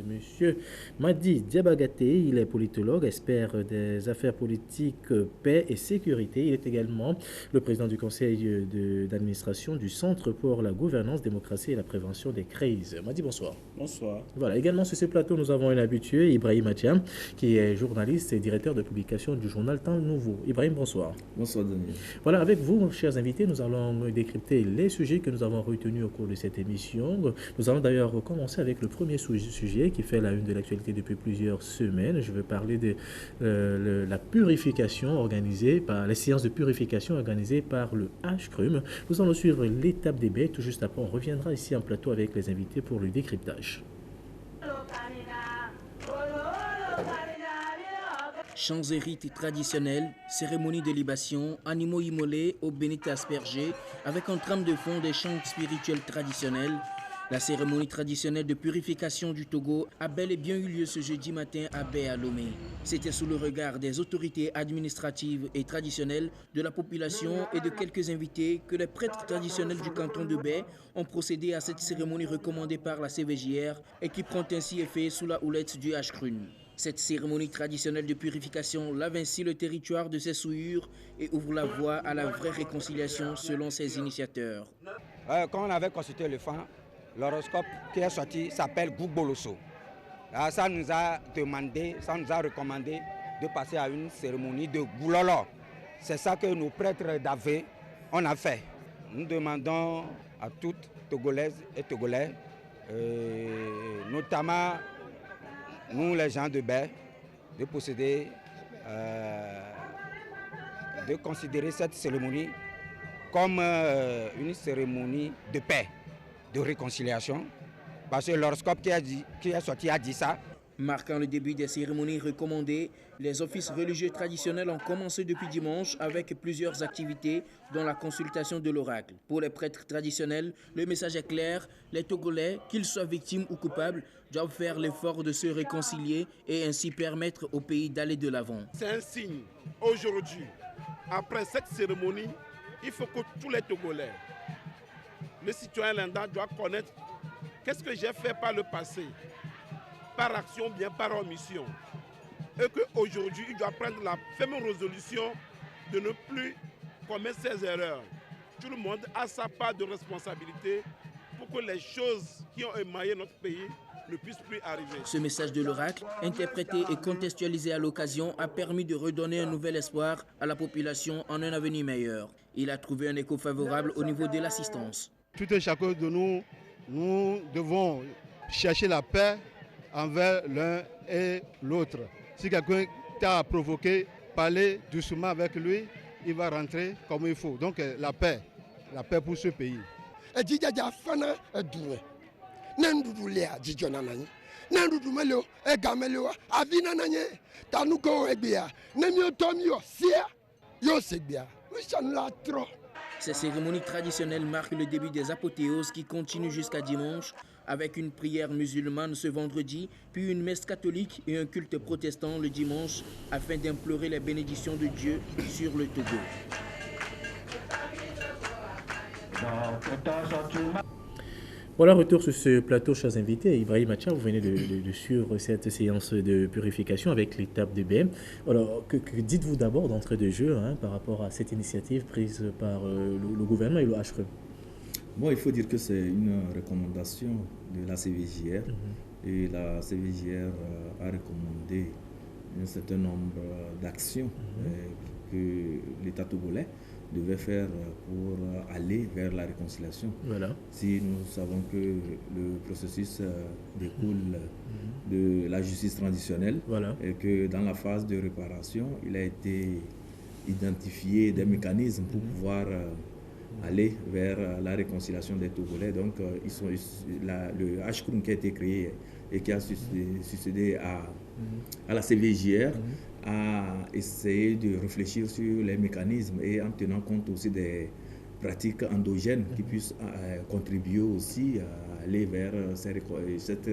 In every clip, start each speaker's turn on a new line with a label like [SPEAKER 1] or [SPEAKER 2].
[SPEAKER 1] Monsieur Madi Diabagaté, il est politologue, expert des affaires politiques, paix et sécurité. Il est également le président du conseil d'administration du Centre pour la gouvernance, démocratie et la prévention des crises. Madi, bonsoir.
[SPEAKER 2] Bonsoir.
[SPEAKER 1] Voilà, également sur ce plateau, nous avons un habitué, Ibrahim Atiam, qui est journaliste et directeur de publication du journal Temps Nouveau. Ibrahim, bonsoir.
[SPEAKER 3] Bonsoir, Daniel.
[SPEAKER 1] Voilà, avec vous, chers invités, nous allons décrypter les sujets que nous avons retenus au cours de cette émission. Nous allons d'ailleurs commencer avec le premier sujet qui fait la une de l'actualité depuis plusieurs semaines. Je veux parler de la purification organisée par les séances de purification organisées par le HCRUM. Nous allons suivre l'étape des baies. Tout juste après, on reviendra ici en plateau avec les invités pour le décryptage.
[SPEAKER 4] Chants et rites traditionnels, cérémonies de libation, animaux immolés, eau bénite aspergée, avec en trame de fond des chants spirituels traditionnels. La cérémonie traditionnelle de purification du Togo a bel et bien eu lieu ce jeudi matin à Baie à Lomé. C'était sous le regard des autorités administratives et traditionnelles, de la population et de quelques invités que les prêtres traditionnels du canton de Baie ont procédé à cette cérémonie recommandée par la CVJR et qui prend ainsi effet sous la houlette du HCRUN. Cette cérémonie traditionnelle de purification lave ainsi le territoire de ses souillures et ouvre la voie à la vraie réconciliation selon ses initiateurs.
[SPEAKER 5] Quand on avait consulté le fan, l'horoscope qui est sorti s'appelle Gouboloso. Ça nous a recommandé de passer à une cérémonie de Goulolo. C'est ça que nos prêtres d'Avé on a fait. Nous demandons à toutes Togolaises et Togolais, notamment nous les gens de Baie, de procéder, de considérer cette cérémonie comme une cérémonie de paix, de réconciliation, parce que l'horoscope qui est sorti a dit ça.
[SPEAKER 4] Marquant le début des cérémonies recommandées, les offices religieux traditionnels ont commencé depuis dimanche avec plusieurs activités, dont la consultation de l'oracle. Pour les prêtres traditionnels, le message est clair, les Togolais, qu'ils soient victimes ou coupables, doivent faire l'effort de se réconcilier et ainsi permettre au pays d'aller de l'avant.
[SPEAKER 2] C'est un signe. Aujourd'hui, après cette cérémonie, il faut que tous les Togolais, le citoyen lambda doit connaître qu'est-ce que j'ai fait par le passé, par action bien par omission. Et qu'aujourd'hui, il doit prendre la ferme résolution de ne plus commettre ces erreurs. Tout le monde a sa part de responsabilité pour que les choses qui ont émaillé notre pays ne puissent plus arriver.
[SPEAKER 4] Ce message de l'oracle, interprété et contextualisé à l'occasion, a permis de redonner un nouvel espoir à la population en un avenir meilleur. Il a trouvé un écho favorable au niveau de l'assistance.
[SPEAKER 6] Tout un chacun de nous, nous devons chercher la paix envers l'un et l'autre. Si quelqu'un t'a provoqué, parler doucement avec lui, il va rentrer comme il faut. Donc la paix pour ce pays.
[SPEAKER 4] Ces cérémonies traditionnelles marquent le début des apothéoses qui continuent jusqu'à dimanche, avec une prière musulmane ce vendredi, puis une messe catholique et un culte protestant le dimanche, afin d'implorer les bénédictions de Dieu sur le Togo.
[SPEAKER 1] Voilà, retour sur ce plateau, chers invités. Ibrahim Atiam, vous venez de suivre cette séance de purification avec l'étape de BM. Alors, que dites-vous d'abord d'entrée de jeu par rapport à cette initiative prise par le gouvernement et le HCRUM?
[SPEAKER 3] Bon, il faut dire que c'est une recommandation de la CVJR et la CVJR a recommandé un certain nombre d'actions que l'État togolais devait faire pour aller vers la réconciliation.
[SPEAKER 1] Voilà.
[SPEAKER 3] Si nous savons que le processus découle de la justice traditionnelle et que dans la phase de réparation, il a été identifié des mécanismes pour pouvoir aller vers la réconciliation des Togolais. Donc, le HCRUM qui a été créé et qui a succédé à la CVJR a essayé de réfléchir sur les mécanismes et en tenant compte aussi des pratiques endogènes qui puissent contribuer aussi à aller vers cette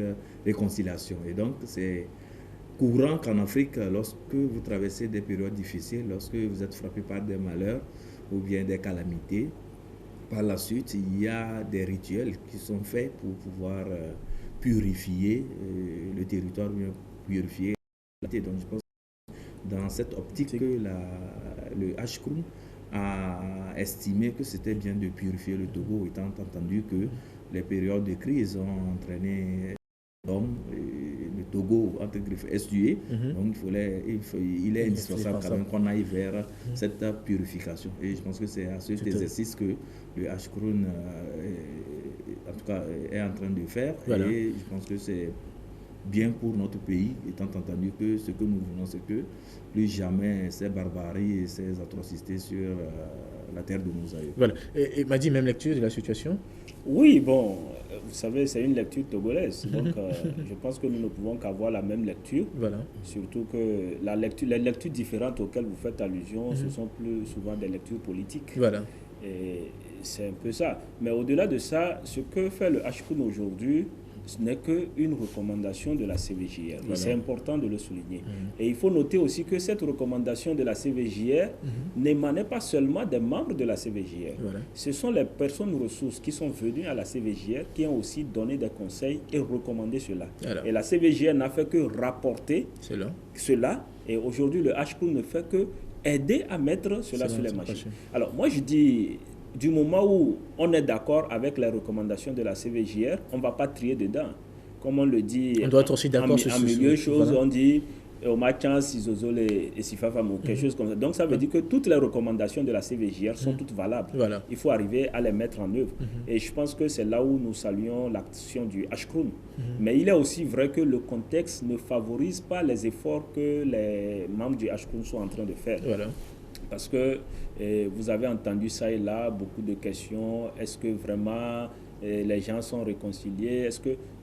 [SPEAKER 3] réconciliation. Et donc, c'est courant qu'en Afrique, lorsque vous traversez des périodes difficiles, lorsque vous êtes frappé par des malheurs ou bien des calamités, par la suite, il y a des rituels qui sont faits pour pouvoir purifier le territoire, bien purifier. Donc je pense dans cette optique que le Hkroun a estimé que c'était bien de purifier le Togo, étant entendu que les périodes de crise ont entraîné le Togo entre griffes estué. Donc il est indispensable quand même qu'on aille vers cette purification. Et je pense que c'est à cet exercice que le Hkroun en tout cas est en train de faire. Voilà. Et je pense que c'est bien pour notre pays, étant entendu que ce que nous voulons, c'est que plus jamais ces barbaries et ces atrocités sur la terre de nos aïeux.
[SPEAKER 1] Voilà. Et m'a dit même lecture de la situation?
[SPEAKER 7] Oui, bon, vous savez, c'est une lecture togolaise. Donc, je pense que nous ne pouvons qu'avoir la même lecture.
[SPEAKER 1] Voilà.
[SPEAKER 7] Surtout que les lectures différentes auxquelles vous faites allusion, ce sont plus souvent des lectures politiques.
[SPEAKER 1] Voilà. Et
[SPEAKER 7] c'est un peu ça. Mais au-delà de ça, ce que fait le Hkroun aujourd'hui, ce n'est qu'une recommandation de la CVJR. Voilà. C'est important de le souligner. Et il faut noter aussi que cette recommandation de la CVJR n'émanait pas seulement des membres de la CVJR. Voilà. Ce sont les personnes ressources qui sont venues à la CVJR qui ont aussi donné des conseils et recommandé cela. Alors. Et la CVJR n'a fait que rapporter cela. Et aujourd'hui, le Hkroun ne fait que aider à mettre cela sur les machines. Alors moi, je dis... Du moment où on est d'accord avec les recommandations de la CVJR, on ne va pas trier dedans. Comme on le dit,
[SPEAKER 1] on doit être aussi d'accord
[SPEAKER 7] en milieu chose, voilà. On dit au match Sisozol et Sifafam ou quelque chose comme ça. Donc ça veut dire que toutes les recommandations de la CVJR sont toutes valables. Voilà. Il faut arriver à les mettre en œuvre. Et je pense que c'est là où nous saluons l'action du Hkroun. Mais il est aussi vrai que le contexte ne favorise pas les efforts que les membres du Hkroun sont en train de faire. Voilà. Parce que vous avez entendu ça et là, beaucoup de questions. Est-ce que vraiment les gens sont réconciliés?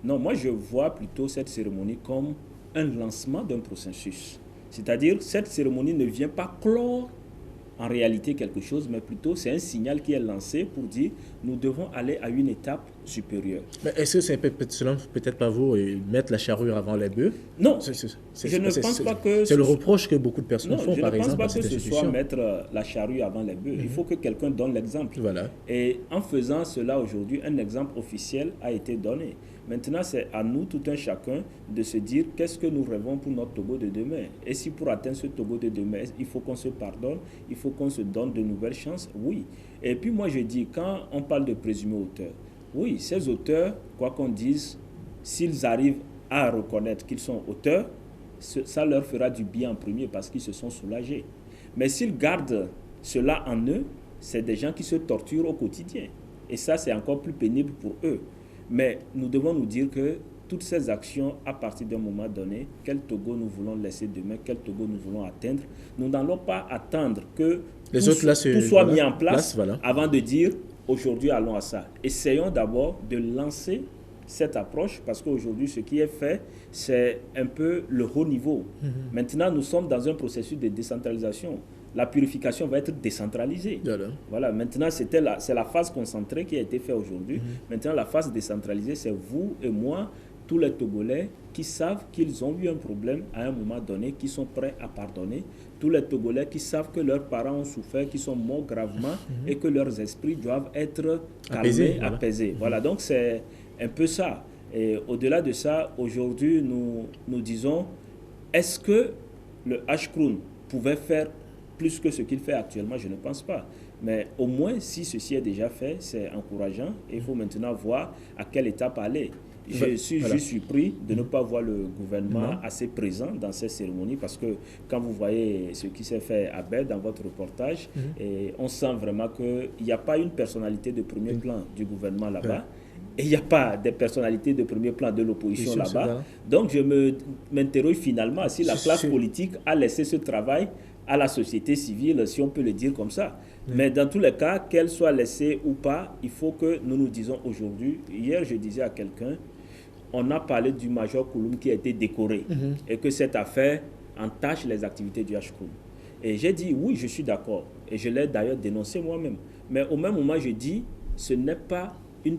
[SPEAKER 7] Non, moi je vois plutôt cette cérémonie comme un lancement d'un processus. C'est-à-dire, cette cérémonie ne vient pas clore en réalité quelque chose, mais plutôt c'est un signal qui est lancé pour dire nous devons aller à une étape supérieure.
[SPEAKER 1] Mais est-ce que c'est selon peut-être pas vous mettre la charrue avant les bœufs?
[SPEAKER 7] Non, je ne pense pas que...
[SPEAKER 1] C'est le reproche que beaucoup de personnes font, par exemple,
[SPEAKER 7] à cette institution. Je ne pense pas que ce soit mettre la charrue avant les bœufs. Il faut que quelqu'un donne l'exemple. Voilà. Et en faisant cela aujourd'hui, un exemple officiel a été donné. Maintenant, c'est à nous, tout un chacun, de se dire qu'est-ce que nous rêvons pour notre Togo de demain. Et si pour atteindre ce Togo de demain, il faut qu'on se pardonne, il faut qu'on se donne de nouvelles chances, oui. Et puis moi, je dis, quand on parle de présumés auteurs, oui, ces auteurs, quoi qu'on dise, s'ils arrivent à reconnaître qu'ils sont auteurs, ça leur fera du bien en premier parce qu'ils se sont soulagés. Mais s'ils gardent cela en eux, c'est des gens qui se torturent au quotidien. Et ça, c'est encore plus pénible pour eux. Mais nous devons nous dire que toutes ces actions, à partir d'un moment donné, quel Togo nous voulons laisser demain, quel Togo nous voulons atteindre, nous n'allons pas attendre que tout soit mis en place avant de dire aujourd'hui allons à ça. Essayons d'abord de lancer cette approche parce qu'aujourd'hui ce qui est fait c'est un peu le haut niveau. Maintenant nous sommes dans un processus de décentralisation. La purification va être décentralisée. Voilà. Maintenant, c'est la phase concentrée qui a été faite aujourd'hui. Maintenant, la phase décentralisée, c'est vous et moi, tous les Togolais qui savent qu'ils ont eu un problème à un moment donné, qui sont prêts à pardonner. Tous les Togolais qui savent que leurs parents ont souffert, qui sont morts gravement et que leurs esprits doivent être calmés, apaisés. Voilà. Donc, c'est un peu ça. Et au-delà de ça, aujourd'hui, nous disons, est-ce que le Hkroun pouvait faire plus que ce qu'il fait actuellement? Je ne pense pas. Mais au moins, si ceci est déjà fait, c'est encourageant. Et il faut maintenant voir à quelle étape aller. Je suis juste surpris de ne pas voir le gouvernement assez présent dans ces cérémonies parce que quand vous voyez ce qui s'est fait à Bel dans votre reportage, et on sent vraiment qu'il n'y a pas une personnalité de premier plan du gouvernement là-bas. Et il n'y a pas de personnalité de premier plan de l'opposition là-bas. Donc je m'interroge finalement si la classe politique a laissé ce travail à la société civile, si on peut le dire comme ça. Mais dans tous les cas, qu'elle soit laissée ou pas, il faut que nous nous disons aujourd'hui, hier je disais à quelqu'un, on a parlé du major Kouloum qui a été décoré et que cette affaire entache les activités du Hkroun. Et j'ai dit oui, je suis d'accord. Et je l'ai d'ailleurs dénoncé moi-même. Mais au même moment, je dis, ce n'est pas une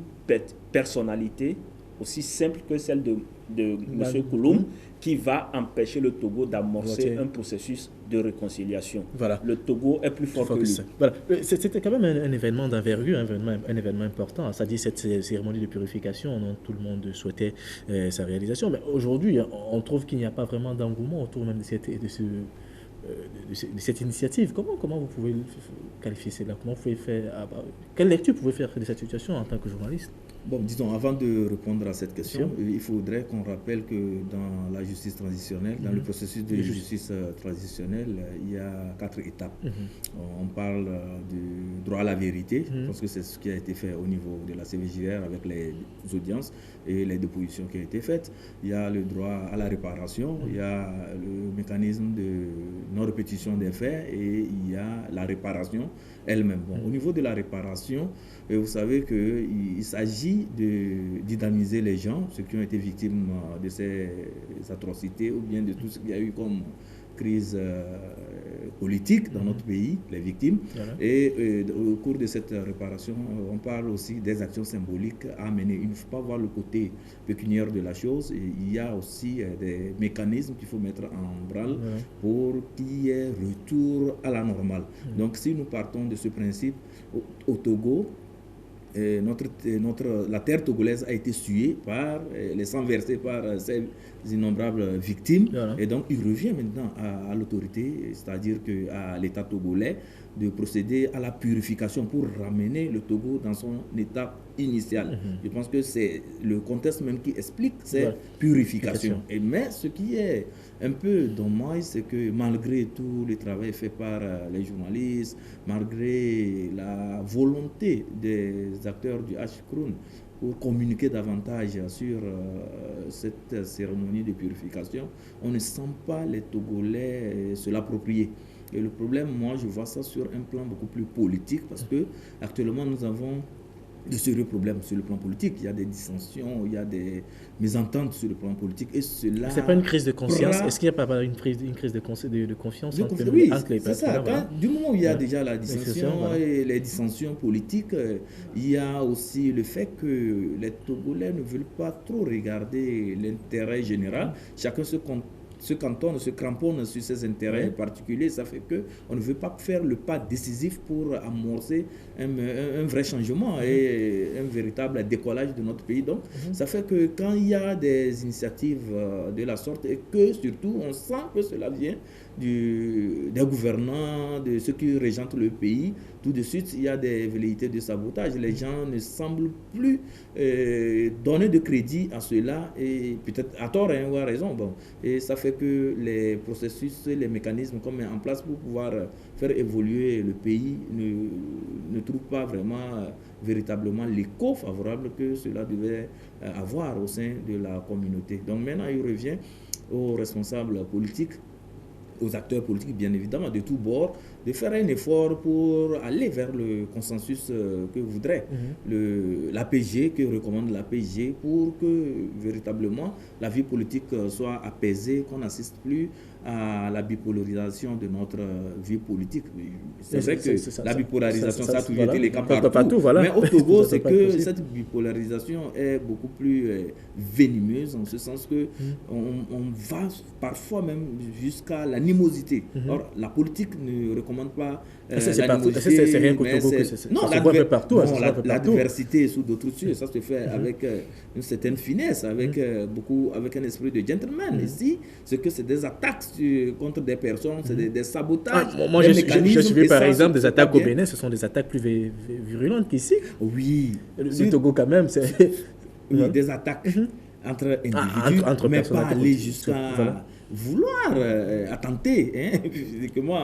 [SPEAKER 7] personnalité aussi simple que celle de M. Kouloum, qui va empêcher le Togo d'amorcer un processus de réconciliation.
[SPEAKER 1] Voilà.
[SPEAKER 7] Le Togo est plus fort que lui.
[SPEAKER 1] Voilà. C'était quand même un événement d'envergure, un événement important. C'est-à-dire cette cérémonie de purification dont tout le monde souhaitait sa réalisation. Mais aujourd'hui, on trouve qu'il n'y a pas vraiment d'engouement autour même de cette initiative. Comment vous pouvez qualifier cela? Comment vous pouvez faire, quelle lecture vous pouvez faire de cette situation en tant que journaliste?
[SPEAKER 3] Bon, disons, avant de répondre à cette question, il faudrait qu'on rappelle que dans la justice transitionnelle, dans le processus de justice transitionnelle, il y a 4 étapes. On parle du droit à la vérité, parce que c'est ce qui a été fait au niveau de la CVJR avec les audiences et les dépositions qui ont été faites. Il y a le droit à la réparation, il y a le mécanisme de non-répétition des faits et il y a la réparation elle-même. Bon, au niveau de la réparation, vous savez qu'il s'agit d'indemniser les gens, ceux qui ont été victimes de ces atrocités ou bien de tout ce qu'il y a eu comme crise politique dans notre pays, les victimes. Et au cours de cette réparation, on parle aussi des actions symboliques à mener. Il ne faut pas voir le côté pécuniaire de la chose. Et il y a aussi des mécanismes qu'il faut mettre en branle pour qu'il y ait retour à la normale. Donc si nous partons de ce principe, au Togo, la terre togolaise a été suée par les sangs versés par ces innombrables victimes. Et donc, il revient maintenant à l'autorité, c'est-à-dire à l'État togolais, de procéder à la purification pour ramener le Togo dans son état initial. Je pense que c'est le contexte même qui explique cette purification. Mais ce qui est un peu dommage, c'est que malgré tout le travail fait par les journalistes, malgré la volonté des acteurs du H-Kroun pour communiquer davantage sur cette cérémonie de purification, on ne sent pas les Togolais se l'approprier. Et le problème, moi, je vois ça sur un plan beaucoup plus politique parce que actuellement, nous avons de sérieux problèmes sur le plan politique. Il y a des dissensions, il y a des mésententes sur le plan politique. Et cela.
[SPEAKER 1] C'est pas une crise de conscience. Est-ce qu'il n'y a pas une crise de confiance entre
[SPEAKER 3] les
[SPEAKER 1] partenaires?
[SPEAKER 3] C'est ça. Du moment où il y a déjà la dissension et les dissensions politiques, il y a aussi le fait que les Togolais ne veulent pas trop regarder l'intérêt général. Chacun se cantonne, se cramponne sur ses intérêts particuliers. Ça fait qu'on ne veut pas faire le pas décisif pour amorcer un vrai changement et un véritable décollage de notre pays. Donc, ça fait que quand il y a des initiatives de la sorte et que surtout on sent que cela vient des gouvernants, de ceux qui régentent le pays, tout de suite il y a des velléités de sabotage. Les gens ne semblent plus donner de crédit à cela, et peut-être à tort ou à raison. Bon. Et ça fait que les processus, les mécanismes qu'on met en place pour pouvoir faire évoluer le pays ne trouvent pas vraiment véritablement l'écho favorable que cela devait avoir au sein de la communauté. Donc maintenant il revient aux responsables politiques, aux acteurs politiques, bien évidemment, de tous bords, de faire un effort pour aller vers le consensus que voudrait l'APG, que recommande l'APG, pour que véritablement la vie politique soit apaisée, qu'on n'assiste plus à la bipolarisation de notre vie politique. C'est vrai que la bipolarisation, ça a toujours été le cas partout. Mais au Togo, c'est que cette bipolarisation est beaucoup plus venimeuse, en ce sens que on va parfois même jusqu'à l'animosité. Or, la politique ne recommande pas l'animosité.
[SPEAKER 1] C'est rien qu'au Togo que c'est.
[SPEAKER 3] Non, l'adversité sous d'autres cieux, ça se fait avec une certaine finesse, avec un esprit de gentleman. Ici, c'est que c'est des attaques contre des personnes, c'est des sabotages.
[SPEAKER 1] Moi, j'ai suivi par exemple des attaques au Bénin, ce sont des attaques plus virulentes qu'ici.
[SPEAKER 3] Oui.
[SPEAKER 1] Le Togo, quand même, c'est.
[SPEAKER 3] Oui, des attaques entre individus, entre mais pas aller jusqu'à vouloir attenter physiquement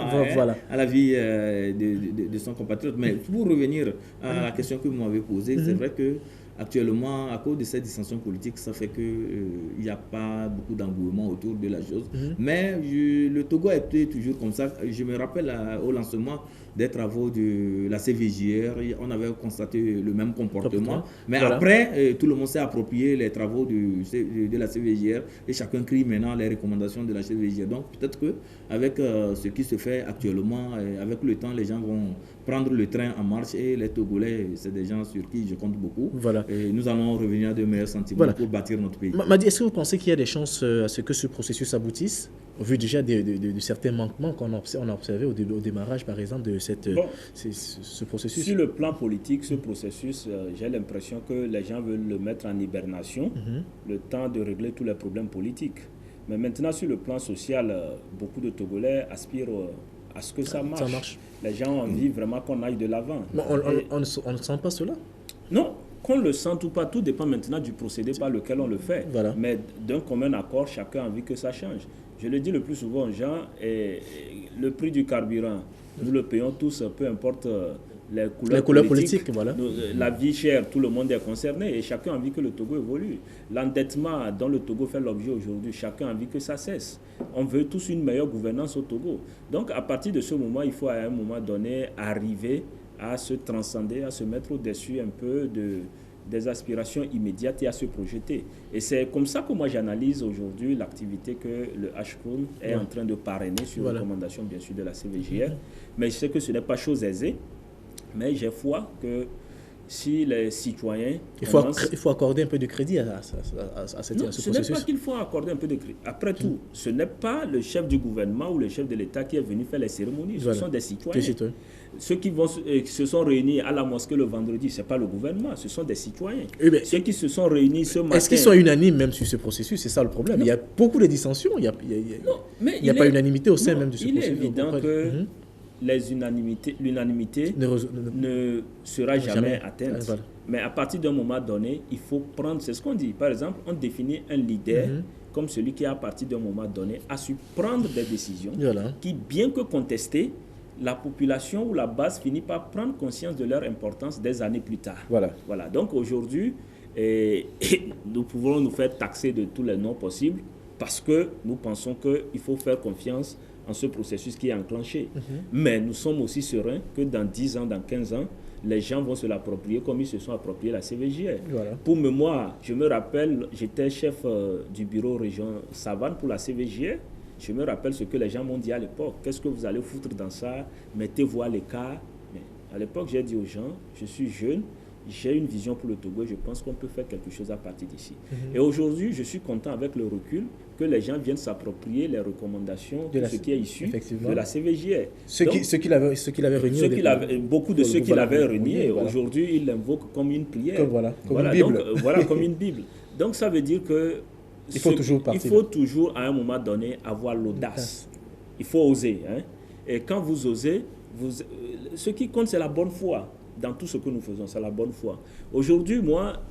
[SPEAKER 3] à la vie de son compatriote. Mais pour revenir à la question que vous m'avez posée, c'est vrai que actuellement, à cause de cette dissension politique, ça fait qu'il n'y a pas beaucoup d'engouement autour de la chose. Mais le Togo a été toujours comme ça. Je me rappelle au lancement des travaux de la CVJR, on avait constaté le même comportement. Mais après, tout le monde s'est approprié les travaux de la CVJR et chacun crie maintenant les recommandations de la CVJR. Donc peut-être qu'avec ce qui se fait actuellement, avec le temps, les gens vont prendre le train en marche, et les Togolais, c'est des gens sur qui je compte beaucoup.
[SPEAKER 1] Voilà.
[SPEAKER 3] Et nous allons revenir à de meilleurs sentiments pour bâtir notre pays.
[SPEAKER 1] Madi, est-ce que vous pensez qu'il y a des chances à ce que ce processus aboutisse, au vu déjà de certains manquements qu'on a observés au démarrage, par exemple, de ce processus?
[SPEAKER 7] Sur le plan politique, ce processus, j'ai l'impression que les gens veulent le mettre en hibernation, le temps de régler tous les problèmes politiques. Mais maintenant, sur le plan social, beaucoup de Togolais aspirent à ce que ça marche. Les gens ont envie vraiment qu'on aille de l'avant.
[SPEAKER 1] On ne sent pas cela?
[SPEAKER 7] Non, qu'on le sente ou pas, tout dépend maintenant du procédé par lequel on le fait.
[SPEAKER 1] Voilà.
[SPEAKER 7] Mais d'un commun accord, chacun a envie que ça change. Je le dis le plus souvent aux gens, le prix du carburant, nous le payons tous, peu importe les couleurs politiques.
[SPEAKER 1] Voilà.
[SPEAKER 7] La vie chère, tout le monde est concerné et chacun a envie que le Togo évolue. L'endettement dont le Togo fait l'objet aujourd'hui, chacun a envie que ça cesse. On veut tous une meilleure gouvernance au Togo. Donc à partir de ce moment, il faut à un moment donné arriver à se transcender, à se mettre au-dessus un peu des aspirations immédiates et à se projeter. Et c'est comme ça que moi j'analyse aujourd'hui l'activité que le HCROUN est en train de parrainer sur recommandation bien sûr de la CVJR. Mais je sais que ce n'est pas chose aisée. Mais j'ai foi que si les citoyens...
[SPEAKER 1] Il faut accorder un peu de crédit à ce processus.
[SPEAKER 7] Ce n'est pas qu'il faut accorder un peu de crédit. Après tout, ce n'est pas le chef du gouvernement ou le chef de l'État qui est venu faire les cérémonies. Ce sont des citoyens. Ceux qui se sont réunis à la mosquée le vendredi, ce n'est pas le gouvernement, ce sont des citoyens. Ceux qui se sont réunis ce matin...
[SPEAKER 1] Est-ce qu'ils sont unanimes même sur ce processus? C'est ça le problème. Il y a beaucoup de dissensions. Il n'y a pas unanimité au sein même de ce processus.
[SPEAKER 7] Il est évident que... l'unanimité ne sera jamais atteinte. Voilà. Mais à partir d'un moment donné, il faut prendre, c'est ce qu'on dit. Par exemple, on définit un leader comme celui qui, à partir d'un moment donné, a su prendre des décisions qui, bien que contestées, la population ou la base finit par prendre conscience de leur importance des années plus tard. Voilà. Donc aujourd'hui, nous pouvons nous faire taxer de tous les noms possibles parce que nous pensons qu'il faut faire confiance en ce processus qui est enclenché. Mais nous sommes aussi sereins que dans 10 ans, dans 15 ans, les gens vont se l'approprier comme ils se sont appropriés la CVJR. Pour mémoire, je me rappelle, j'étais chef du bureau région Savane pour la CVJR. Je me rappelle ce que les gens m'ont dit à l'époque. Qu'est-ce que vous allez foutre dans ça? Mettez-vous à l'écart. Mais à l'époque, j'ai dit aux gens, je suis jeune, j'ai une vision pour le Togo et je pense qu'on peut faire quelque chose à partir d'ici. Et aujourd'hui, je suis content avec le recul que les gens viennent s'approprier les recommandations de ce qui est issu de la CVJR.
[SPEAKER 1] Ceux qui l'avaient renié.
[SPEAKER 7] Beaucoup de ceux qui l'avaient renié, aujourd'hui, ils l'invoquent comme une prière. Comme une Bible. Donc ça veut dire que il faut toujours à un moment donné avoir l'audace. Il faut oser. Et quand vous osez, ce qui compte, c'est la bonne foi. Dans tout ce que nous faisons, c'est la bonne foi. Aujourd'hui, moi,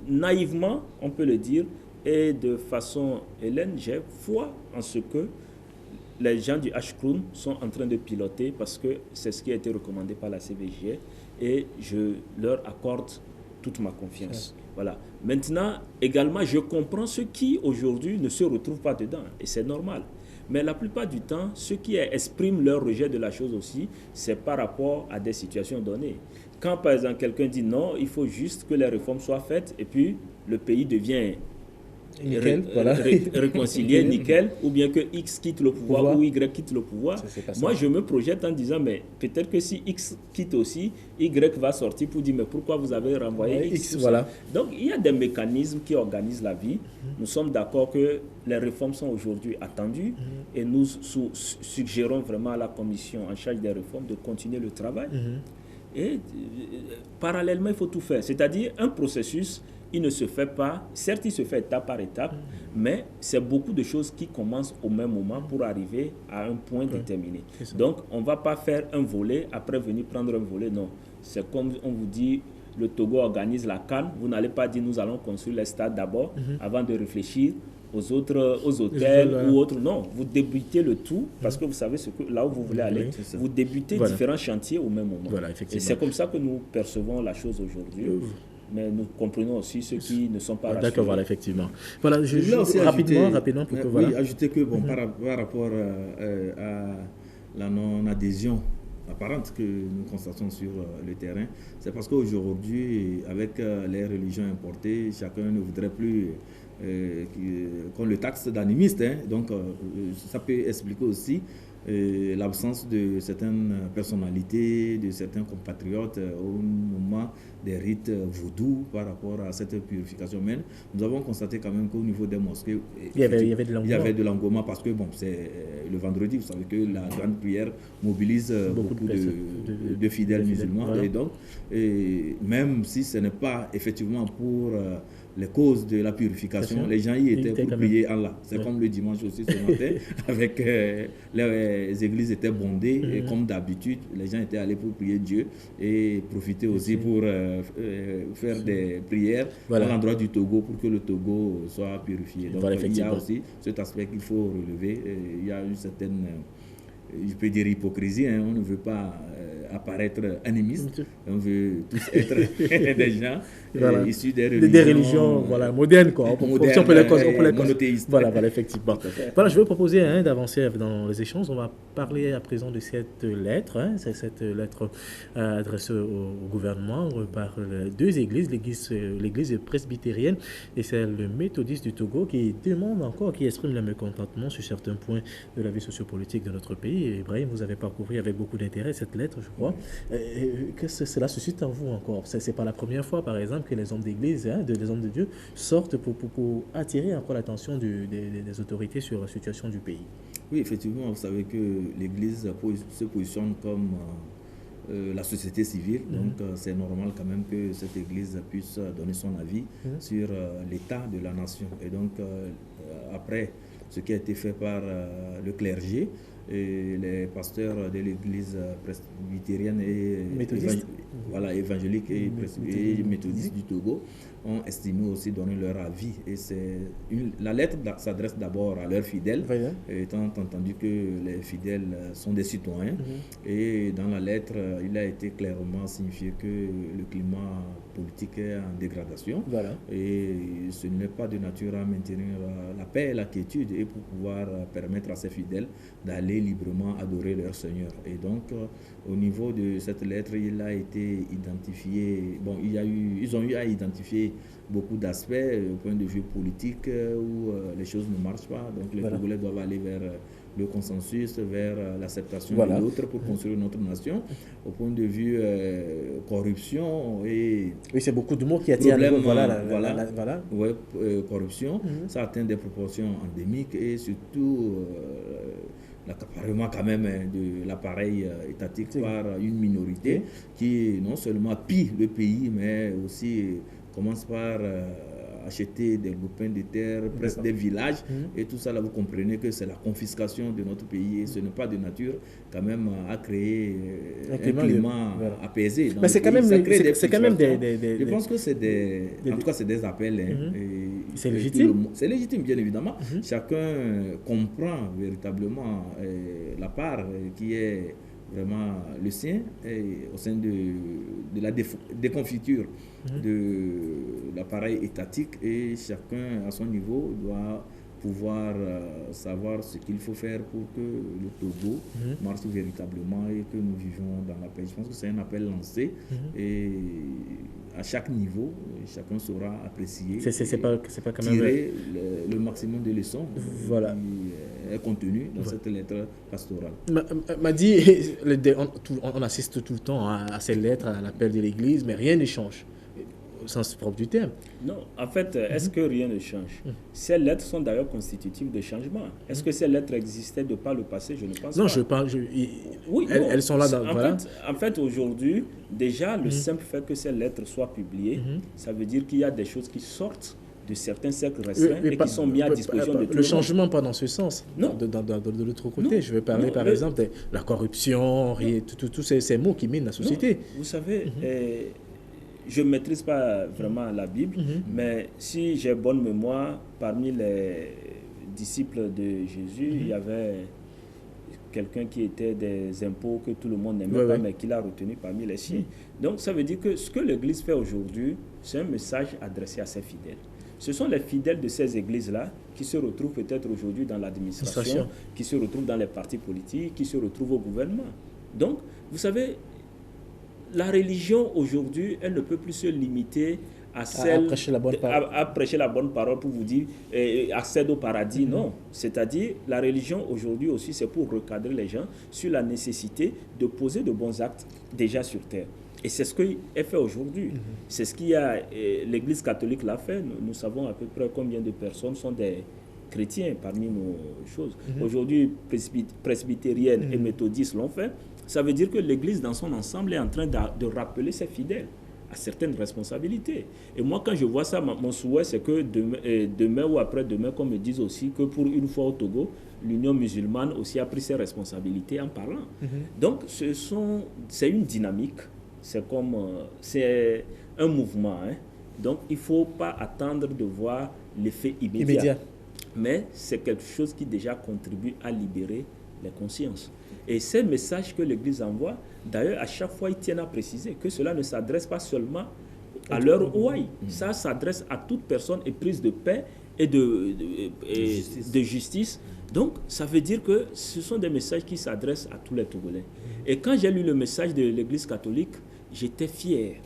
[SPEAKER 7] naïvement, on peut le dire, et de façon hélène, j'ai foi en ce que les gens du HCROUN sont en train de piloter parce que c'est ce qui a été recommandé par la CVJR et je leur accorde toute ma confiance. Voilà. Maintenant, également, je comprends ceux qui, aujourd'hui, ne se retrouvent pas dedans et c'est normal. Mais la plupart du temps, ceux qui expriment leur rejet de la chose aussi, c'est par rapport à des situations données. Quand, par exemple, quelqu'un dit non, il faut juste que les réformes soient faites et puis le pays devient réconcilié, nickel, ou bien que X quitte le pouvoir ou Y quitte le pouvoir. Moi, je me projette en disant, mais peut-être que si X quitte aussi, Y va sortir pour dire, mais pourquoi vous avez renvoyé X Donc, il y a des mécanismes qui organisent la vie. Nous sommes d'accord que les réformes sont aujourd'hui attendues et nous suggérons vraiment à la commission en charge des réformes de continuer le travail. Et parallèlement, il faut tout faire. C'est-à-dire, un processus, il ne se fait pas, certes il se fait étape par étape, mais c'est beaucoup de choses qui commencent au même moment pour arriver à un point déterminé. Donc on ne va pas faire un volet, après venir prendre un volet, non. C'est comme on vous dit, le Togo organise la CAN, vous n'allez pas dire nous allons construire les stades d'abord, avant de réfléchir aux hôtels ou autres. Non, vous débutez le tout, parce que vous savez là où vous voulez aller, vous débutez différents chantiers au même moment. Et c'est comme ça que nous percevons la chose aujourd'hui. Mais nous comprenons aussi ceux qui ne sont pas rassurés.
[SPEAKER 1] D'accord, voilà, effectivement. Voilà, je voulais aussi rapidement pour que
[SPEAKER 3] ajouter que par rapport à la non-adhésion apparente que nous constatons sur le terrain, c'est parce qu'aujourd'hui, avec les religions importées, chacun ne voudrait plus qu'on le taxe d'animiste. Hein. Donc, ça peut expliquer aussi l'absence de certaines personnalités, de certains compatriotes au moment des rites vaudous par rapport à cette purification. Mais nous avons constaté quand même qu'au niveau des mosquées, il y avait de l'engouement parce que bon, c'est le vendredi, vous savez que la grande prière mobilise beaucoup de fidèles musulmans. Voilà. Et donc, même si ce n'est pas effectivement pour les causes de la purification, les gens y étaient pour prier Allah. C'est comme le dimanche aussi ce matin, avec les églises étaient bondées, et comme d'habitude, les gens étaient allés pour prier Dieu et profiter aussi pour faire des prières à l'endroit du Togo pour que le Togo soit purifié. Donc il y a aussi cet aspect qu'il faut relever. Il y a une certaine, je peux dire, hypocrisie. Hein. On ne veut pas apparaître animiste, on veut tous être des gens issus des religions
[SPEAKER 1] modernes, quoi.
[SPEAKER 3] Modernes,
[SPEAKER 1] on peut les
[SPEAKER 3] monothéistes.
[SPEAKER 1] Voilà, effectivement. Voilà, je vais proposer d'avancer dans les échanges. On va parler à présent de cette lettre. C'est cette lettre adressée au gouvernement par deux églises, l'église presbytérienne et celle méthodiste du Togo, qui demande encore, qui exprime le mécontentement sur certains points de la vie sociopolitique de notre pays. Et Ibrahim, vous avez parcouru avec beaucoup d'intérêt cette lettre, je crois. Qu'est-ce que cela suscite en vous encore? C'est pas la première fois, par exemple, que les hommes d'église, les hommes de Dieu, sortent pour attirer encore l'attention des autorités sur la situation du pays.
[SPEAKER 3] Oui, effectivement, vous savez que l'Église se positionne comme la société civile, donc c'est normal quand même que cette Église puisse donner son avis sur l'état de la nation. Et donc, après ce qui a été fait par le clergé, et les pasteurs de l'église presbytérienne et évangélique et méthodiste du Togo ont estimé aussi donner leur avis. Et la lettre s'adresse d'abord à leurs fidèles, étant entendu que les fidèles sont des citoyens. Et dans la lettre, il a été clairement signifié que le climat politique est en dégradation. Et ce n'est pas de nature à maintenir la paix et la quiétude et pour pouvoir permettre à ces fidèles d'aller librement adorer leur Seigneur. Et donc, au niveau de cette lettre, il a été identifié, ils ont eu à identifier beaucoup d'aspects au point de vue politique où les choses ne marchent pas. Donc, les Togolais doivent aller vers le consensus, vers l'acceptation de l'autre pour construire notre nation. Au point de vue corruption et...
[SPEAKER 1] Oui, c'est beaucoup de mots qui attirent.
[SPEAKER 3] Corruption, ça atteint des proportions endémiques et surtout l'accaparement quand même de l'appareil étatique par une minorité qui non seulement pille le pays, mais aussi commence par acheter des lopins de terre, presque des villages, et tout ça là, vous comprenez que c'est la confiscation de notre pays, et ce n'est pas de nature quand même à créer un climat apaisé.
[SPEAKER 1] Mais c'est quand même des...
[SPEAKER 3] Je pense que c'est en tout cas c'est des appels.
[SPEAKER 1] C'est légitime.
[SPEAKER 3] C'est légitime, bien évidemment. Chacun comprend véritablement la part qui est vraiment le sien au sein de la déconfiture de l'appareil étatique, et chacun à son niveau doit pouvoir savoir ce qu'il faut faire pour que le Togo marche véritablement et que nous vivions dans la paix. Je pense que c'est un appel lancé et à chaque niveau, chacun saura apprécier
[SPEAKER 1] c'est pas quand même
[SPEAKER 3] tirer le maximum de leçons qui est contenu dans cette lettre pastorale.
[SPEAKER 1] M'a dit, on assiste tout le temps à ces lettres, à l'appel de l'Église, mais rien ne change. Au sens propre du terme.
[SPEAKER 7] Non, en fait, est-ce que rien ne change? Ces lettres sont d'ailleurs constitutives de changement. Est-ce que ces lettres existaient de par le passé? Je ne pense pas.
[SPEAKER 1] Non, je parle. Elles sont là.
[SPEAKER 7] En fait, aujourd'hui, déjà, le simple fait que ces lettres soient publiées, ça veut dire qu'il y a des choses qui sortent de certains cercles restreints et qui sont mis à disposition de tout le monde.
[SPEAKER 1] Le changement, pas dans ce sens.
[SPEAKER 7] Non.
[SPEAKER 1] De l'autre côté, je vais parler par exemple de la corruption, tous ces mots qui minent la société.
[SPEAKER 7] Non, vous savez, je ne maîtrise pas vraiment la Bible, mais si j'ai bonne mémoire, parmi les disciples de Jésus, il y avait quelqu'un qui était des impôts que tout le monde n'aimait pas, mais qu'il a retenu parmi les siens. Donc ça veut dire que ce que l'Église fait aujourd'hui, c'est un message adressé à ses fidèles. Ce sont les fidèles de ces églises-là qui se retrouvent peut-être aujourd'hui dans l'administration, qui se retrouvent dans les partis politiques, qui se retrouvent au gouvernement. Donc, vous savez, la religion aujourd'hui, elle ne peut plus se limiter
[SPEAKER 1] à prêcher la bonne parole.
[SPEAKER 7] À prêcher la bonne parole pour vous dire accède au paradis. Non. C'est-à-dire, la religion aujourd'hui aussi, c'est pour recadrer les gens sur la nécessité de poser de bons actes déjà sur terre. Et c'est ce qu'elle fait aujourd'hui. C'est ce qu'il y a, l'Église catholique l'a fait. Nous savons à peu près combien de personnes sont des chrétiens parmi nos choses. Aujourd'hui, presbytériennes et méthodistes l'ont fait. Ça veut dire que l'Église dans son ensemble est en train de rappeler ses fidèles à certaines responsabilités. Et moi, quand je vois ça, mon souhait, c'est que demain ou après-demain, qu'on me dise aussi que pour une fois au Togo, l'Union musulmane aussi a pris ses responsabilités en parlant. Donc, c'est une dynamique, c'est un mouvement. Donc, il ne faut pas attendre de voir l'effet immédiat. Mais c'est quelque chose qui déjà contribue à libérer les consciences. Et ces messages que l'Église envoie, d'ailleurs, à chaque fois, ils tiennent à préciser que cela ne s'adresse pas seulement à leur ouaille. Ça s'adresse à toute personne éprise de paix et de justice. Donc, ça veut dire que ce sont des messages qui s'adressent à tous les Togolais. Et quand j'ai lu le message de l'Église catholique, j'étais fier.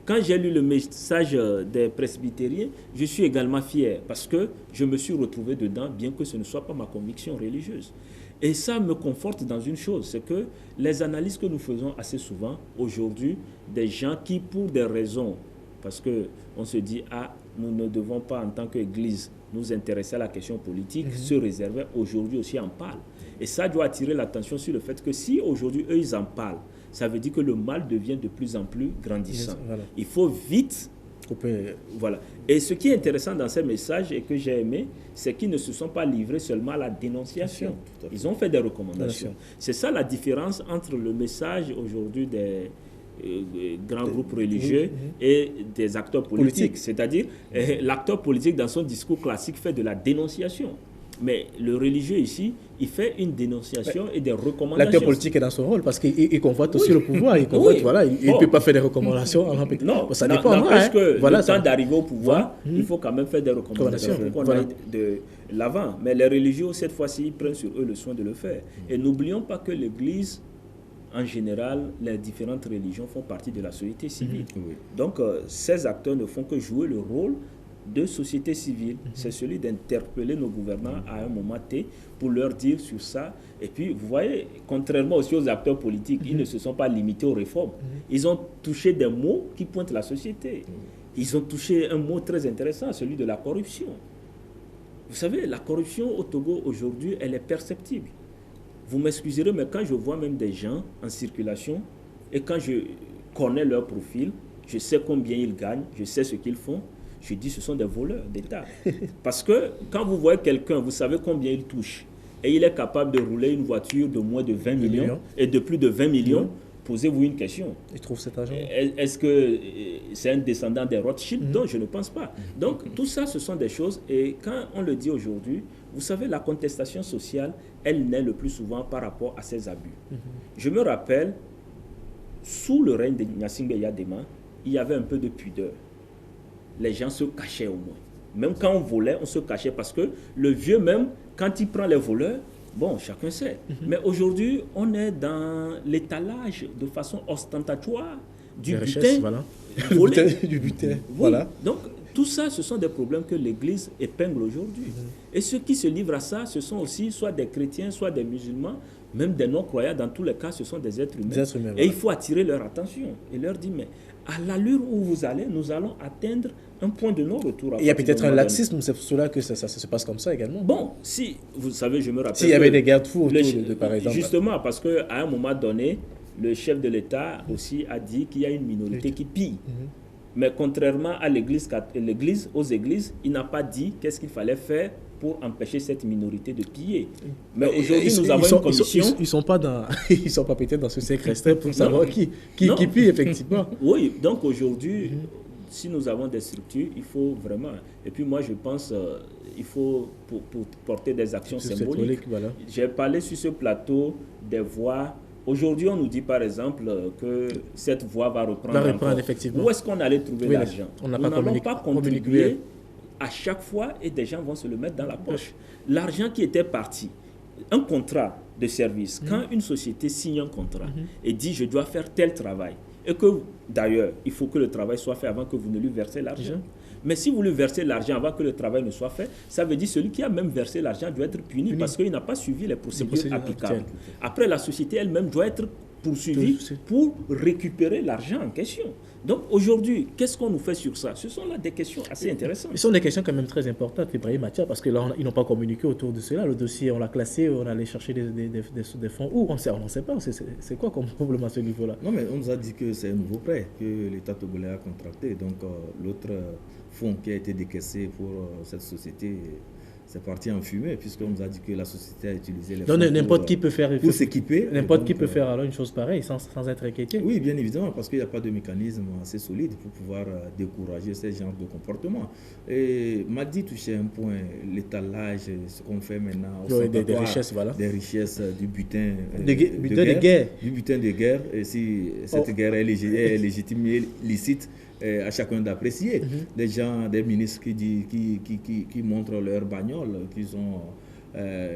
[SPEAKER 7] Quand j'ai lu le message des presbytériens, je suis également fier parce que je me suis retrouvé dedans, bien que ce ne soit pas ma conviction religieuse. Et ça me conforte dans une chose, c'est que les analyses que nous faisons assez souvent aujourd'hui, des gens qui, pour des raisons, parce qu'on se dit, nous ne devons pas en tant qu'Église nous intéresser à la question politique, se réserver, aujourd'hui aussi en parlent. Et ça doit attirer l'attention sur le fait que si aujourd'hui eux ils en parlent, ça veut dire que le mal devient de plus en plus grandissant. Voilà. Il faut vite couper. Voilà. Et ce qui est intéressant dans ces messages et que j'ai aimé, c'est qu'ils ne se sont pas livrés seulement à la dénonciation. Ils ont fait des recommandations. C'est ça la différence entre le message aujourd'hui des grands groupes religieux et des acteurs politiques. C'est-à-dire, l'acteur politique dans son discours classique fait de la dénonciation. Mais le religieux ici, il fait une dénonciation et des recommandations.
[SPEAKER 1] L'acteur politique est dans son rôle parce qu'il convoite aussi le pouvoir. Il convoite, voilà, il ne peut pas faire des recommandations.
[SPEAKER 7] Non, ça dépend. N'empêche que le temps d'arriver au pouvoir, il faut quand même faire des recommandations pour qu'on aille de l'avant. Mais les religieux, cette fois-ci, ils prennent sur eux le soin de le faire. Et n'oublions pas que l'Église, en général, les différentes religions font partie de la société civile. Donc, ces acteurs ne font que jouer le rôle de société civile. C'est celui d'interpeller nos gouvernants à un moment T pour leur dire sur ça. Et puis, vous voyez, contrairement aussi aux acteurs politiques, ils ne se sont pas limités aux réformes. Ils ont touché des mots qui pointent la société. Ils ont touché un mot très intéressant, celui de la corruption. Vous savez, la corruption au Togo aujourd'hui, elle est perceptible. Vous m'excuserez, mais quand je vois même des gens en circulation et quand je connais leur profil, je sais combien ils gagnent, je sais ce qu'ils font, je dis ce sont des voleurs d'État. Parce que quand vous voyez quelqu'un, vous savez combien il touche. Et il est capable de rouler une voiture de moins de 20 millions et de plus de 20 millions. Posez-vous une question.
[SPEAKER 1] Il trouve cet argent.
[SPEAKER 7] Est-ce que c'est un descendant des Rothschild? Non, je ne pense pas. Donc tout ça, ce sont des choses. Et quand on le dit aujourd'hui, vous savez, la contestation sociale, elle naît le plus souvent par rapport à ces abus. Je me rappelle, sous le règne de Gnassingbé Yadema, il y avait un peu de pudeur. Les gens se cachaient au moins. Même quand on volait, on se cachait parce que le vieux même, quand il prend les voleurs, bon, chacun sait. Mais aujourd'hui, on est dans l'étalage de façon ostentatoire du butin.
[SPEAKER 1] Voilà.
[SPEAKER 7] Du butin. Oui. Voilà. Donc, tout ça, ce sont des problèmes que l'Église épingle aujourd'hui. Et ceux qui se livrent à ça, ce sont aussi soit des chrétiens, soit des musulmans, même des non-croyants. Dans tous les cas, ce sont des êtres humains. Et il faut attirer leur attention et leur dire, mais à l'allure où vous allez, nous allons atteindre un point de non-retour.
[SPEAKER 1] Il y a peut-être un laxisme, c'est pour cela que ça se passe comme ça également.
[SPEAKER 7] Bon, si, vous savez, je me rappelle...
[SPEAKER 1] S'il y avait des garde-fous autour de, par exemple...
[SPEAKER 7] Justement, parce qu'à un moment donné, le chef de l'État aussi a dit qu'il y a une minorité qui pille. Mais contrairement à aux églises, il n'a pas dit qu'est-ce qu'il fallait faire pour empêcher cette minorité de piller. Mais aujourd'hui, nous avons une commission...
[SPEAKER 1] Ils ne sont pas peut-être dans ce cercle restreint pour savoir qui pille, effectivement.
[SPEAKER 7] Oui, donc aujourd'hui, si nous avons des structures, il faut vraiment... Et puis moi, je pense il faut pour porter des actions symboliques. Voilà. J'ai parlé sur ce plateau des voix. Aujourd'hui, on nous dit par exemple que cette voie va reprendre
[SPEAKER 1] effectivement.
[SPEAKER 7] Où est-ce qu'on allait trouver l'argent?
[SPEAKER 1] On n'allons
[SPEAKER 7] pas contribuer à chaque fois et des gens vont se le mettre dans la poche. L'argent qui était parti, un contrat de service, quand une société signe un contrat et dit je dois faire tel travail, et que, d'ailleurs, il faut que le travail soit fait avant que vous ne lui versez l'argent. Mais si vous lui versez l'argent avant que le travail ne soit fait, ça veut dire que celui qui a même versé l'argent doit être puni parce qu'il n'a pas suivi les procédures applicables. Après, la société elle-même doit être poursuivie pour récupérer l'argent en question. Donc aujourd'hui, qu'est-ce qu'on nous fait sur ça? Ce sont là des questions assez intéressantes.
[SPEAKER 1] Ce sont des questions quand même très importantes, Ibrahim Mathia, parce que là, ils n'ont pas communiqué autour de cela. Le dossier, on l'a classé, on allait chercher des fonds. Où on ne sait pas. C'est quoi comme problème à ce niveau-là?
[SPEAKER 3] Non, mais on nous a dit que c'est un nouveau prêt que l'État togolais a contracté. Donc l'autre fonds qui a été décaissé pour cette société, c'est parti en fumée, puisqu'on nous a dit que la société a utilisé les fonds
[SPEAKER 1] n'importe qui peut faire,
[SPEAKER 3] pour s'équiper.
[SPEAKER 1] N'importe qui peut faire alors une chose pareille sans être inquiété.
[SPEAKER 3] Oui, bien évidemment, parce qu'il n'y a pas de mécanisme assez solide pour pouvoir décourager ce genre de comportement. Et Madi touchait un point, l'étalage, ce qu'on fait maintenant,
[SPEAKER 1] des richesses, voilà.
[SPEAKER 3] Des richesses du butin
[SPEAKER 1] de guerre.
[SPEAKER 3] Du butin de guerre, et si cette guerre est légitime et licite, à chacun d'apprécier. Des gens, des ministres qui montrent leur bagnole qu'ils ont,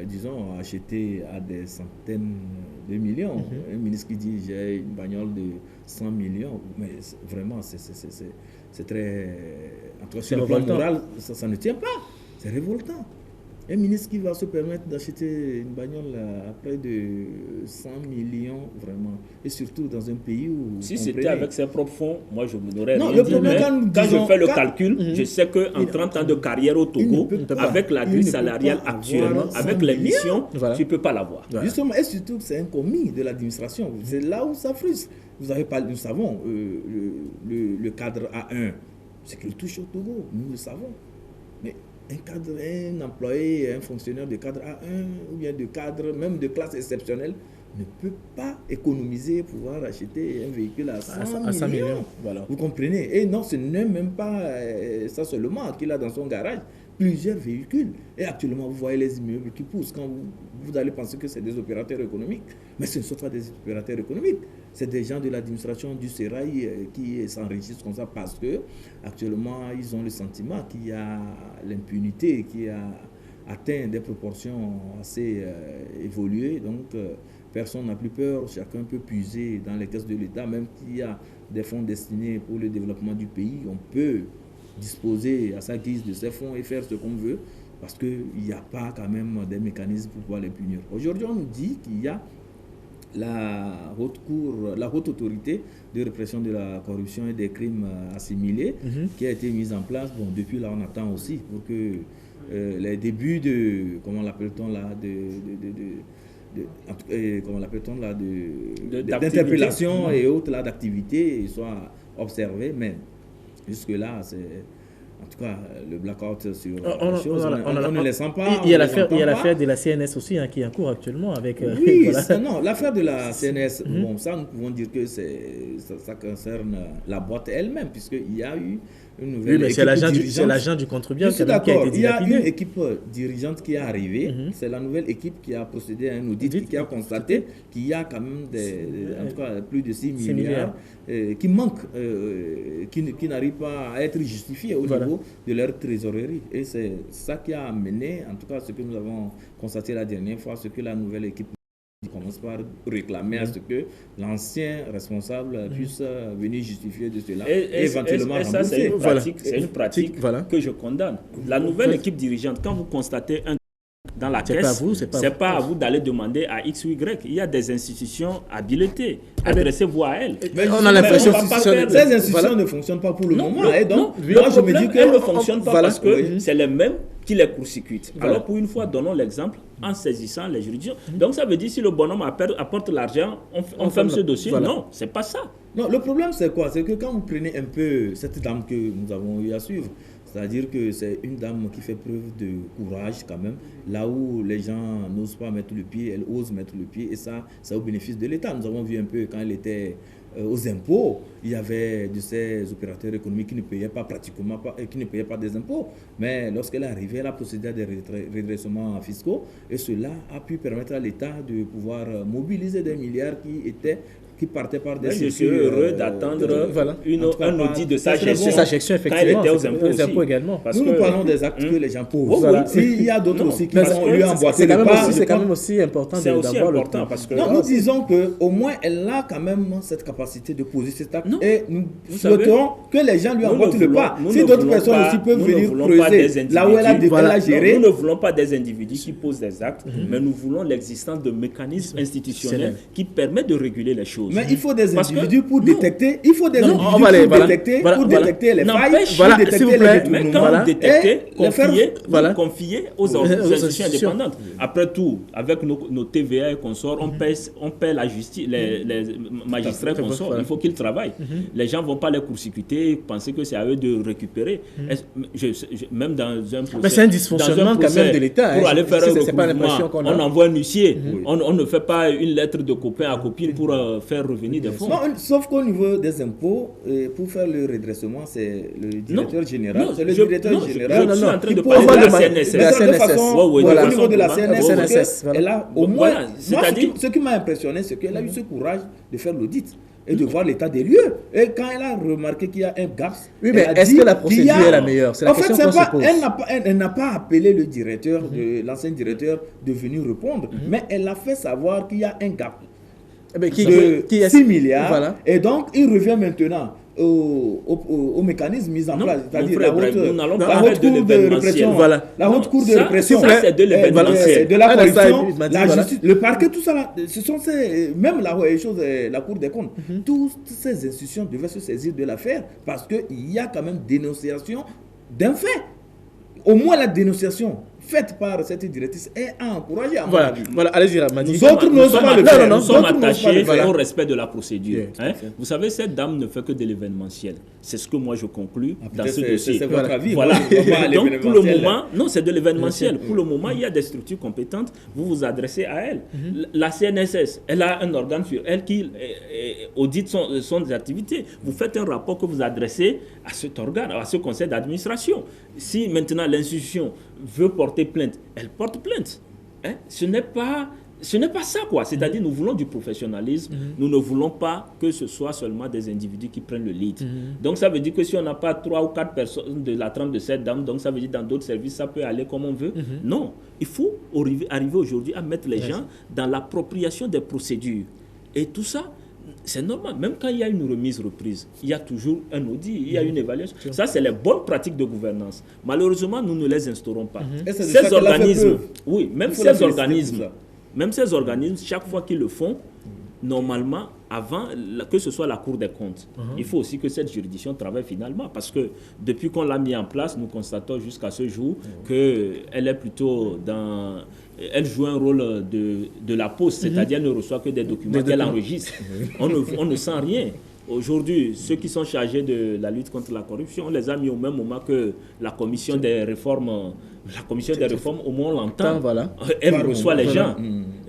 [SPEAKER 3] disons, acheté à des centaines de millions. Un ministre qui dit j'ai une bagnole de 100 millions, mais vraiment, c'est très... En tout cas, sur le plan moral, ça ne tient pas. C'est révoltant. Un ministre qui va se permettre d'acheter une bagnole à près de 100 millions, vraiment. Et surtout dans un pays où...
[SPEAKER 7] Si c'était avec ses propres fonds, moi je n'aurais rien
[SPEAKER 3] le
[SPEAKER 7] dit.
[SPEAKER 3] problème,
[SPEAKER 7] Quand je fais le calcul, je sais qu'en 30 ans de carrière au Togo, avec la grille salariale actuelle, avec les missions, tu ne peux pas l'avoir.
[SPEAKER 3] Justement, et surtout c'est un commis de l'administration. C'est là où ça frustre. Nous savons, le cadre A1, c'est qu'il touche au Togo, nous le savons. Mais un employé, un fonctionnaire de cadre A1 ou bien de cadre, même de classe exceptionnelle, ne peut pas économiser pour pouvoir acheter un véhicule à 100 millions.
[SPEAKER 1] Voilà.
[SPEAKER 3] Vous comprenez? Et non, ce n'est même pas ça seulement qu'il a dans son garage, plusieurs véhicules. Et actuellement, vous voyez les immeubles qui poussent quand vous allez penser que c'est des opérateurs économiques. Mais ce ne sont pas des opérateurs économiques. C'est des gens de l'administration du Sérail qui s'enrichissent comme ça parce que actuellement, ils ont le sentiment qu'il y a l'impunité qui a atteint des proportions assez évoluées. Donc, personne n'a plus peur. Chacun peut puiser dans les caisses de l'État, même s'il y a des fonds destinés pour le développement du pays. On peut disposer à sa guise de ces fonds et faire ce qu'on veut parce qu'il n'y a pas quand même des mécanismes pour pouvoir les punir. Aujourd'hui, on nous dit qu'il y a la haute autorité de répression de la corruption et des crimes assimilés qui a été mise en place. Bon, depuis là, on attend aussi pour que les débuts de, comment l'appelle-t-on là, d'interpellation et autres là d'activités soient observés, mais jusque-là, c'est... En tout cas, le blackout sur les choses, on ne les sent pas.
[SPEAKER 1] Il y a l'affaire de la CNS aussi qui est en cours actuellement. Avec,
[SPEAKER 3] oui, non, l'affaire de la CNS, bon, ça, nous pouvons dire que ça concerne la boîte elle-même, puisqu'il y a eu une nouvelle équipe dirigeante. C'est l'agent du contribuable qui a été dilapidé. Il y a une équipe dirigeante qui est arrivée. C'est la nouvelle équipe qui a procédé à un audit qui a constaté qu'il y a quand même en tout cas, plus de 6 milliards qui manquent, qui n'arrivent pas à être justifiés au niveau de leur trésorerie. Et c'est ça qui a amené, en tout cas ce que nous avons constaté la dernière fois, ce que la nouvelle équipe commence par réclamer à ce que l'ancien responsable puisse venir justifier de cela et éventuellement rembourser.
[SPEAKER 7] Ça, c'est une pratique que je condamne. La nouvelle équipe dirigeante, quand vous constatez un dans la caisse, c'est pas à vous d'aller demander à X ou Y. Il y a des institutions habilitées. Adressez-vous à elles.
[SPEAKER 3] Mais on a l'impression que ces institutions ne fonctionnent pas pour le moment. Et donc,
[SPEAKER 7] moi, je me dis qu'elles ne fonctionnent pas parce que c'est les mêmes qui les court-circuitent. Alors, pour une fois, donnons l'exemple en saisissant les juridictions. Donc, ça veut dire si le bonhomme apporte l'argent, on ferme ce dossier. Non, c'est pas ça.
[SPEAKER 3] Non, le problème, c'est quoi? C'est que quand vous prenez un peu cette dame que nous avons eu à suivre, c'est-à-dire que c'est une dame qui fait preuve de courage quand même. Là où les gens n'osent pas mettre le pied, elle ose mettre le pied. Et ça, c'est au bénéfice de l'État. Nous avons vu un peu quand elle était aux impôts, il y avait de ces opérateurs économiques qui ne payaient pas pratiquement pas, qui ne payaient pas des impôts. Mais lorsqu'elle est arrivée, elle a procédé à des redressements fiscaux. Et cela a pu permettre à l'État de pouvoir mobiliser des milliards qui qui partaient par des
[SPEAKER 7] je suis heureux d'attendre un audit de sa gestion,
[SPEAKER 1] quand elle était aux impôts également.
[SPEAKER 3] Parce nous parlons des actes que les gens posent. S'il y a d'autres aussi qui vont lui emboîter le pas,
[SPEAKER 1] c'est quand même aussi important d'avoir le temps.
[SPEAKER 3] Parce que nous disons qu'au moins elle a quand même cette capacité de poser cet acte et nous souhaitons que les gens lui emboîtent le pas. Si d'autres personnes aussi peuvent venir creuser là où elle a géré.
[SPEAKER 7] Nous ne voulons pas des individus qui posent des actes, mais nous voulons l'existence de mécanismes institutionnels qui permettent de réguler les choses.
[SPEAKER 3] Mais il faut des individus pour détecter. Il faut des individus pour détecter les failles, pour détecter les détournements.
[SPEAKER 7] Mais quand vous détectez, confiez aux institutions indépendantes. Après tout, avec nos TVA et consorts, on paie la justice, les magistrats et consorts. Il faut qu'ils travaillent. Les gens ne vont pas les court-circuiter, penser que c'est à eux de récupérer. Même dans un procès.
[SPEAKER 1] Mais c'est un dysfonctionnement quand même de l'État.
[SPEAKER 7] Pour aller faire un recouvrement, on envoie un huissier. On ne fait pas une lettre de copain à copine pour faire revenir des fonds.
[SPEAKER 3] Non, sauf qu'au niveau des impôts, pour faire le redressement, c'est le directeur général. C'est le directeur général.
[SPEAKER 7] Je suis en train de parler de la CNSS.
[SPEAKER 3] Au niveau de la CNSS, elle a au moins. Ce qui m'a impressionné, c'est qu'elle a eu ce courage de faire l'audit et de voir l'état des lieux. Et quand elle a remarqué qu'il y a un gap,
[SPEAKER 1] oui, mais est-ce que la procédure est la meilleure? C'est la question qu'on se pose.
[SPEAKER 3] Elle n'a pas appelé le directeur, l'ancien directeur, de venir répondre, mais elle a fait savoir qu'il y a un gap de 6 milliards. Voilà. Et donc, il revient maintenant au mécanisme mis en place, c'est-à-dire la haute cour de répression, la haute cour de répression, de la corruption, la justice, le parquet, tout ça, ce sont même la Cour des comptes, toutes ces institutions devaient se saisir de l'affaire parce qu'il y a quand même dénonciation d'un fait. Au moins la dénonciation faite par cette directrice est encouragée à mon avis.
[SPEAKER 1] Voilà, allez-y, Ramadi.
[SPEAKER 7] Nous sommes attachés au respect de la procédure. Vous savez, cette dame ne fait que de l'événementiel. C'est ce que moi je conclus dans ce dossier.
[SPEAKER 3] C'est votre avis.
[SPEAKER 7] Voilà. Donc, pour le moment, non, c'est de l'événementiel. Pour le moment, il y a des structures compétentes. Vous vous adressez à elle. La CNSS, elle a un organe sur elle qui audite son activité. Vous faites un rapport que vous adressez à cet organe, à ce conseil d'administration. Si maintenant l'institution veut porter plainte, elle porte plainte. Ce n'est pas ça, quoi. C'est-à-dire, nous voulons du professionnalisme. Nous ne voulons pas que ce soit seulement des individus qui prennent le lead. Donc, ça veut dire que si on n'a pas 3 ou 4 personnes de la trempe de cette dame, donc ça veut dire dans d'autres services, ça peut aller comme on veut. Non, il faut arriver aujourd'hui à mettre les gens dans l'appropriation des procédures. Et tout ça, c'est normal. Même quand il y a une remise-reprise, il y a toujours un audit, il y a une évaluation. Ça, c'est les bonnes pratiques de gouvernance. Malheureusement, nous ne les instaurons pas. Ces organismes, même ces organismes, chaque fois qu'ils le font, normalement, avant que ce soit la Cour des comptes, il faut aussi que cette juridiction travaille finalement. Parce que depuis qu'on l'a mis en place, nous constatons jusqu'à ce jour qu'elle est plutôt dans... Elle joue un rôle de la poste, c'est-à-dire elle ne reçoit que des documents qu'elle enregistre. On ne sent rien. Aujourd'hui, ceux qui sont chargés de la lutte contre la corruption, on les a mis au même moment que la commission des réformes. La commission des réformes, au moins on l'entend. Elle reçoit les gens.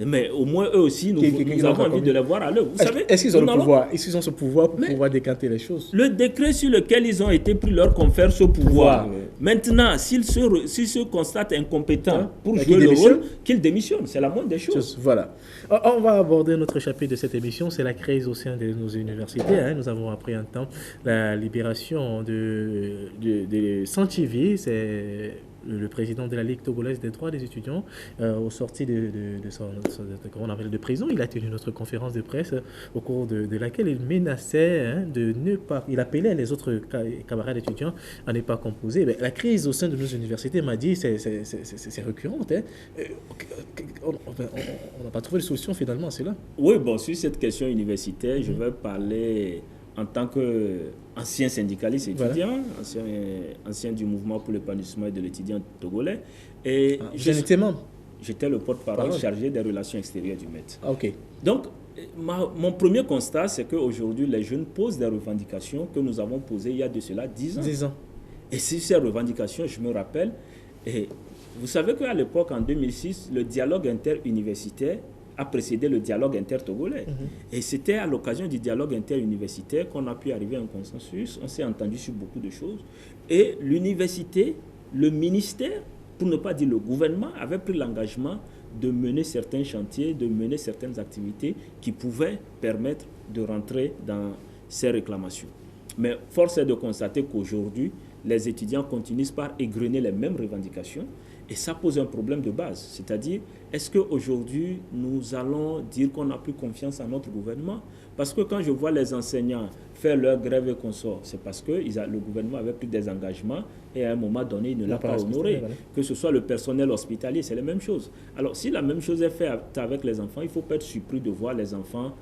[SPEAKER 7] Mais au moins eux aussi, nous avons envie de les voir à l'œuvre.
[SPEAKER 1] Est-ce qu'ils ont le pouvoir? Est-ce qu'ils ont ce pouvoir pour pouvoir décanter les choses?
[SPEAKER 7] Le décret sur lequel ils ont été pris leur confère ce pouvoir. Maintenant, s'ils se constatent incompétents pour jouer le rôle, qu'ils démissionnent. C'est la moindre des choses.
[SPEAKER 1] Voilà. On va aborder notre chapitre de cette émission, c'est la crise au sein de nos universités. Nous avons appris un temps la libération de Santivi, c'est le président de la Ligue togolaise des droits des étudiants, au sorti de prison. Il a tenu notre conférence de presse au cours de laquelle il menaçait de ne pas... Il appelait les autres camarades étudiants à ne pas composer. Mais la crise au sein de nos universités, m'a dit, c'est récurrent. On n'a pas trouvé de solution finalement à cela.
[SPEAKER 7] Oui, bon, sur cette question universitaire, je vais parler en tant qu'ancien syndicaliste étudiant, ancien du mouvement pour l'épanouissement de l'étudiant togolais. Et
[SPEAKER 1] j'étais membre.
[SPEAKER 7] J'étais le porte-parole chargé des relations extérieures du MET.
[SPEAKER 1] Ok.
[SPEAKER 7] Donc, mon premier constat, c'est qu'aujourd'hui, les jeunes posent des revendications que nous avons posées il y a de cela 10 ans.
[SPEAKER 1] 10 ans.
[SPEAKER 7] Et sur ces revendications, je me rappelle, et vous savez qu'à l'époque, en 2006, le dialogue interuniversitaire a précédé le dialogue intertogolais. Et c'était à l'occasion du dialogue interuniversitaire qu'on a pu arriver à un consensus. On s'est entendu sur beaucoup de choses. Et l'université, le ministère, pour ne pas dire le gouvernement, avait pris l'engagement de mener certains chantiers, de mener certaines activités qui pouvaient permettre de rentrer dans ces réclamations. Mais force est de constater qu'aujourd'hui, les étudiants continuent par égrener les mêmes revendications et ça pose un problème de base. C'est-à-dire, est-ce qu'aujourd'hui, nous allons dire qu'on n'a plus confiance en notre gouvernement? Parce que quand je vois les enseignants faire leur grève et consorts, c'est parce que le gouvernement avait pris des engagements et à un moment donné, il ne l'a pas honoré. Que ce soit le personnel hospitalier, c'est la même chose. Alors, si la même chose est faite avec les enfants, il ne faut pas être surpris de voir les enfants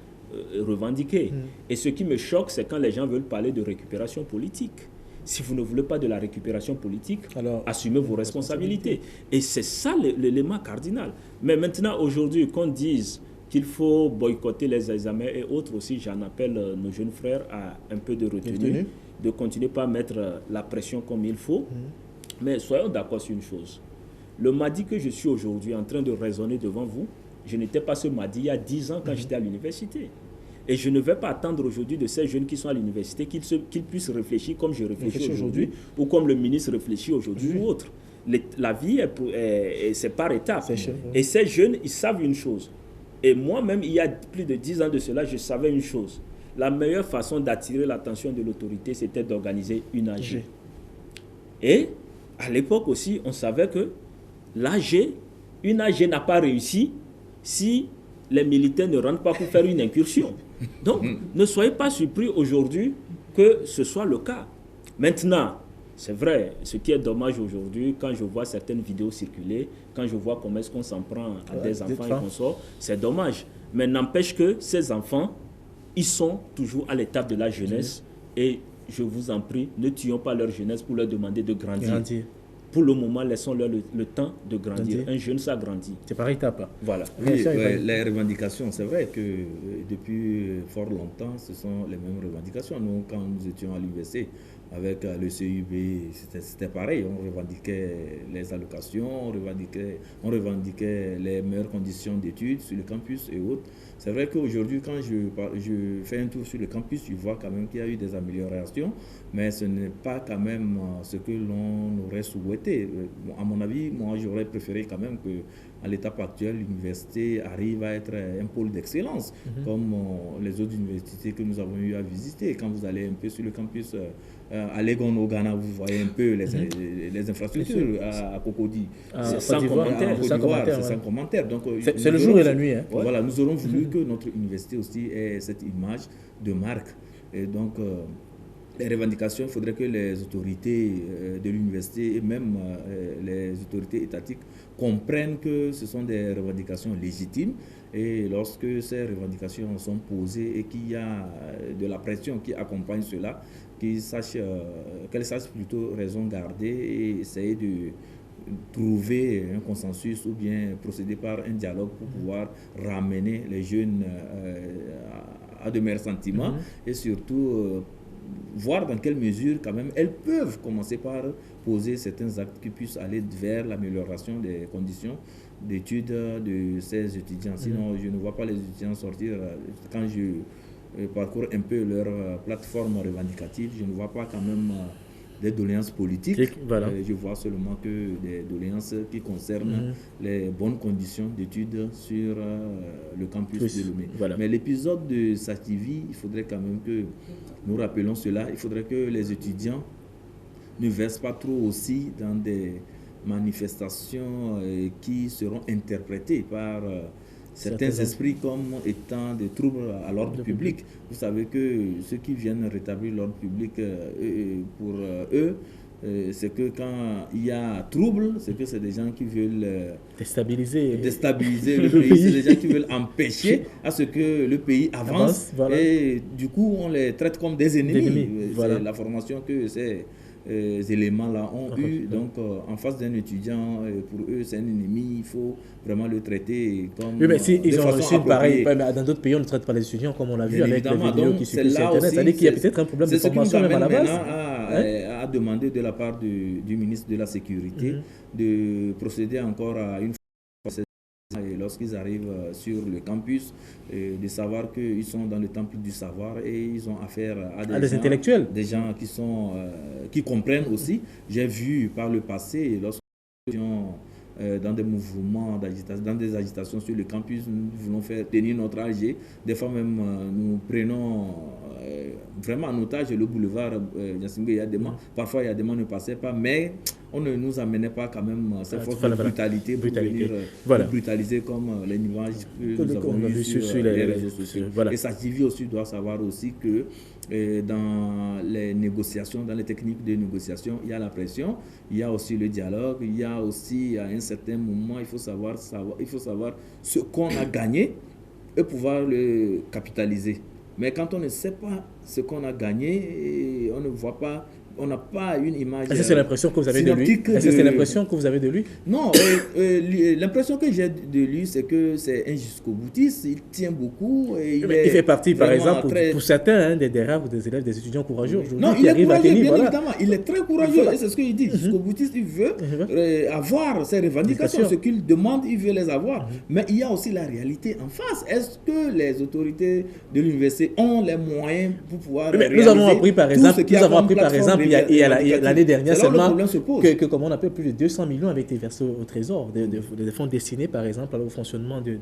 [SPEAKER 7] revendiquer. Et ce qui me choque, c'est quand les gens veulent parler de récupération politique. Si vous ne voulez pas de la récupération politique, alors assumez vos responsabilités. Et c'est ça l'élément cardinal. Mais maintenant, aujourd'hui, qu'on dise qu'il faut boycotter les examens et autres aussi, j'en appelle nos jeunes frères à un peu de retenue, de continuer pas à mettre la pression comme il faut. Mais soyons d'accord sur une chose. Le mardi que je suis aujourd'hui en train de raisonner devant vous, je n'étais pas ce mardi il y a 10 ans quand j'étais à l'université. Et je ne vais pas attendre aujourd'hui de ces jeunes qui sont à l'université qu'ils puissent réfléchir comme je réfléchis aujourd'hui ou comme le ministre réfléchit aujourd'hui ou autre. La vie, c'est par étapes. Et ces jeunes, ils savent une chose. Et moi-même, il y a plus de 10 ans de cela, je savais une chose. La meilleure façon d'attirer l'attention de l'autorité, c'était d'organiser une AG. Et à l'époque aussi, on savait que une AG n'a pas réussi si les militaires ne rentrent pas pour faire une incursion. Donc, ne soyez pas surpris aujourd'hui que ce soit le cas. Maintenant, c'est vrai, ce qui est dommage aujourd'hui, quand je vois certaines vidéos circuler, quand je vois comment est-ce qu'on s'en prend à des enfants et qu'on sort, c'est dommage. Mais n'empêche que ces enfants, ils sont toujours à l'étape de la jeunesse. Et je vous en prie, ne tuons pas leur jeunesse pour leur demander de grandir. Pour le moment, laissons-leur le temps de grandir. Un jeune, ça grandit.
[SPEAKER 1] C'est par étapes.
[SPEAKER 7] Voilà.
[SPEAKER 3] Oui, les revendications, c'est vrai que depuis fort longtemps, ce sont les mêmes revendications. Nous, quand nous étions à l'université, avec le CUB, c'était pareil. On revendiquait les allocations, on revendiquait les meilleures conditions d'études sur le campus et autres. C'est vrai qu'aujourd'hui, quand je fais un tour sur le campus, je vois quand même qu'il y a eu des améliorations, mais ce n'est pas quand même ce que l'on aurait souhaité. À mon avis, moi, j'aurais préféré quand même qu'à l'étape actuelle, l'université arrive à être un pôle d'excellence, comme les autres universités que nous avons eu à visiter. Quand vous allez un peu sur le campus à Legon au Ghana, vous voyez un peu les infrastructures à Cocody.
[SPEAKER 1] C'est sans commentaire.
[SPEAKER 3] C'est sans commentaire.
[SPEAKER 1] C'est le jour et la nuit.
[SPEAKER 3] Voilà, nous aurons voulu que notre université aussi ait cette image de marque. Et donc, les revendications, il faudrait que les autorités de l'université et même les autorités étatiques comprennent que ce sont des revendications légitimes. Et lorsque ces revendications sont posées et qu'il y a de la pression qui accompagne cela, qu'elles sachent plutôt raison garder et essayer de trouver un consensus ou bien procéder par un dialogue pour pouvoir ramener les jeunes à de meilleurs sentiments et surtout voir dans quelle mesure quand même elles peuvent commencer par poser certains actes qui puissent aller vers l'amélioration des conditions d'études de ces étudiants. Sinon, je ne vois pas les étudiants sortir. Quand je parcours un peu leur plateforme revendicative, je ne vois pas quand même des doléances politiques. Je vois seulement que des doléances qui concernent les bonnes conditions d'études sur le campus de Lomé. Mais l'épisode de Sativi, il faudrait quand même que nous rappelons cela. Il faudrait que les étudiants ne versent pas trop aussi dans des manifestations qui seront interprétées par certains esprits comme étant des troubles à l'ordre public. Vous savez que ceux qui viennent rétablir l'ordre public, pour eux, c'est que quand il y a trouble, c'est que c'est des gens qui veulent déstabiliser le pays, c'est des gens qui veulent empêcher à ce que le pays avance. Et du coup, on les traite comme des ennemis. C'est la formation que ces éléments-là ont eu. Donc, en face d'un étudiant, pour eux, c'est un ennemi. Il faut vraiment le traiter comme.
[SPEAKER 1] Oui, mais si ils ont reçu pareil, dans d'autres pays, on ne traite pas les étudiants comme on l'a vu avec les vidéos qui circulent sur Internet. C'est-à-dire qu'il y a peut-être un problème de formation même à la base.
[SPEAKER 3] À demander de la part du ministre de la Sécurité de procéder encore à une et lorsqu'ils arrivent sur le campus, de savoir qu'ils sont dans le temple du savoir et ils ont affaire à
[SPEAKER 1] des intellectuels,
[SPEAKER 3] des gens qui comprennent aussi. J'ai vu par le passé, lorsque nous étions dans des mouvements d'agitation, dans des agitations sur le campus. Nous voulons faire tenir notre AG. Des fois même, nous prenons vraiment en otage le boulevard Gnassingbé Yadema. Parfois, Yadema ne passait pas, mais on ne nous amenait pas quand même cette force de brutalité pour venir brutaliser comme les nuages que nous avons vus sur les réseaux sociaux. Et Sadjivi aussi doit savoir aussi que dans les négociations, dans les techniques de négociation, il y a la pression, il y a aussi le dialogue, il y a aussi à un certain moment, il faut savoir ce qu'on a gagné et pouvoir le capitaliser. Mais quand on ne sait pas ce qu'on a gagné, on ne voit pas, on n'a pas une image.
[SPEAKER 1] Est-ce que c'est l'impression que vous avez de lui? Est-ce que c'est l'impression que vous avez de lui?
[SPEAKER 3] Non, l'impression que j'ai de lui, c'est que c'est un jusqu'au-boutiste, il tient beaucoup. Et il
[SPEAKER 1] fait partie, par exemple, pour certains, des rares des élèves, des étudiants courageux aujourd'hui qui arrivent à tenir.
[SPEAKER 3] Bien évidemment, il est très courageux, et c'est ce qu'il dit. Jusqu'au-boutiste, il veut avoir ses revendications, ce qu'il demande, il veut les avoir. Mais il y a aussi la réalité en face. Est-ce que les autorités de l'université ont les moyens pour pouvoir
[SPEAKER 1] nous avons appris, par exemple, il y a l'année dernière seulement que, comme on appelle, plus de 200 millions avaient été versés au Trésor, des fonds destinés par exemple au fonctionnement des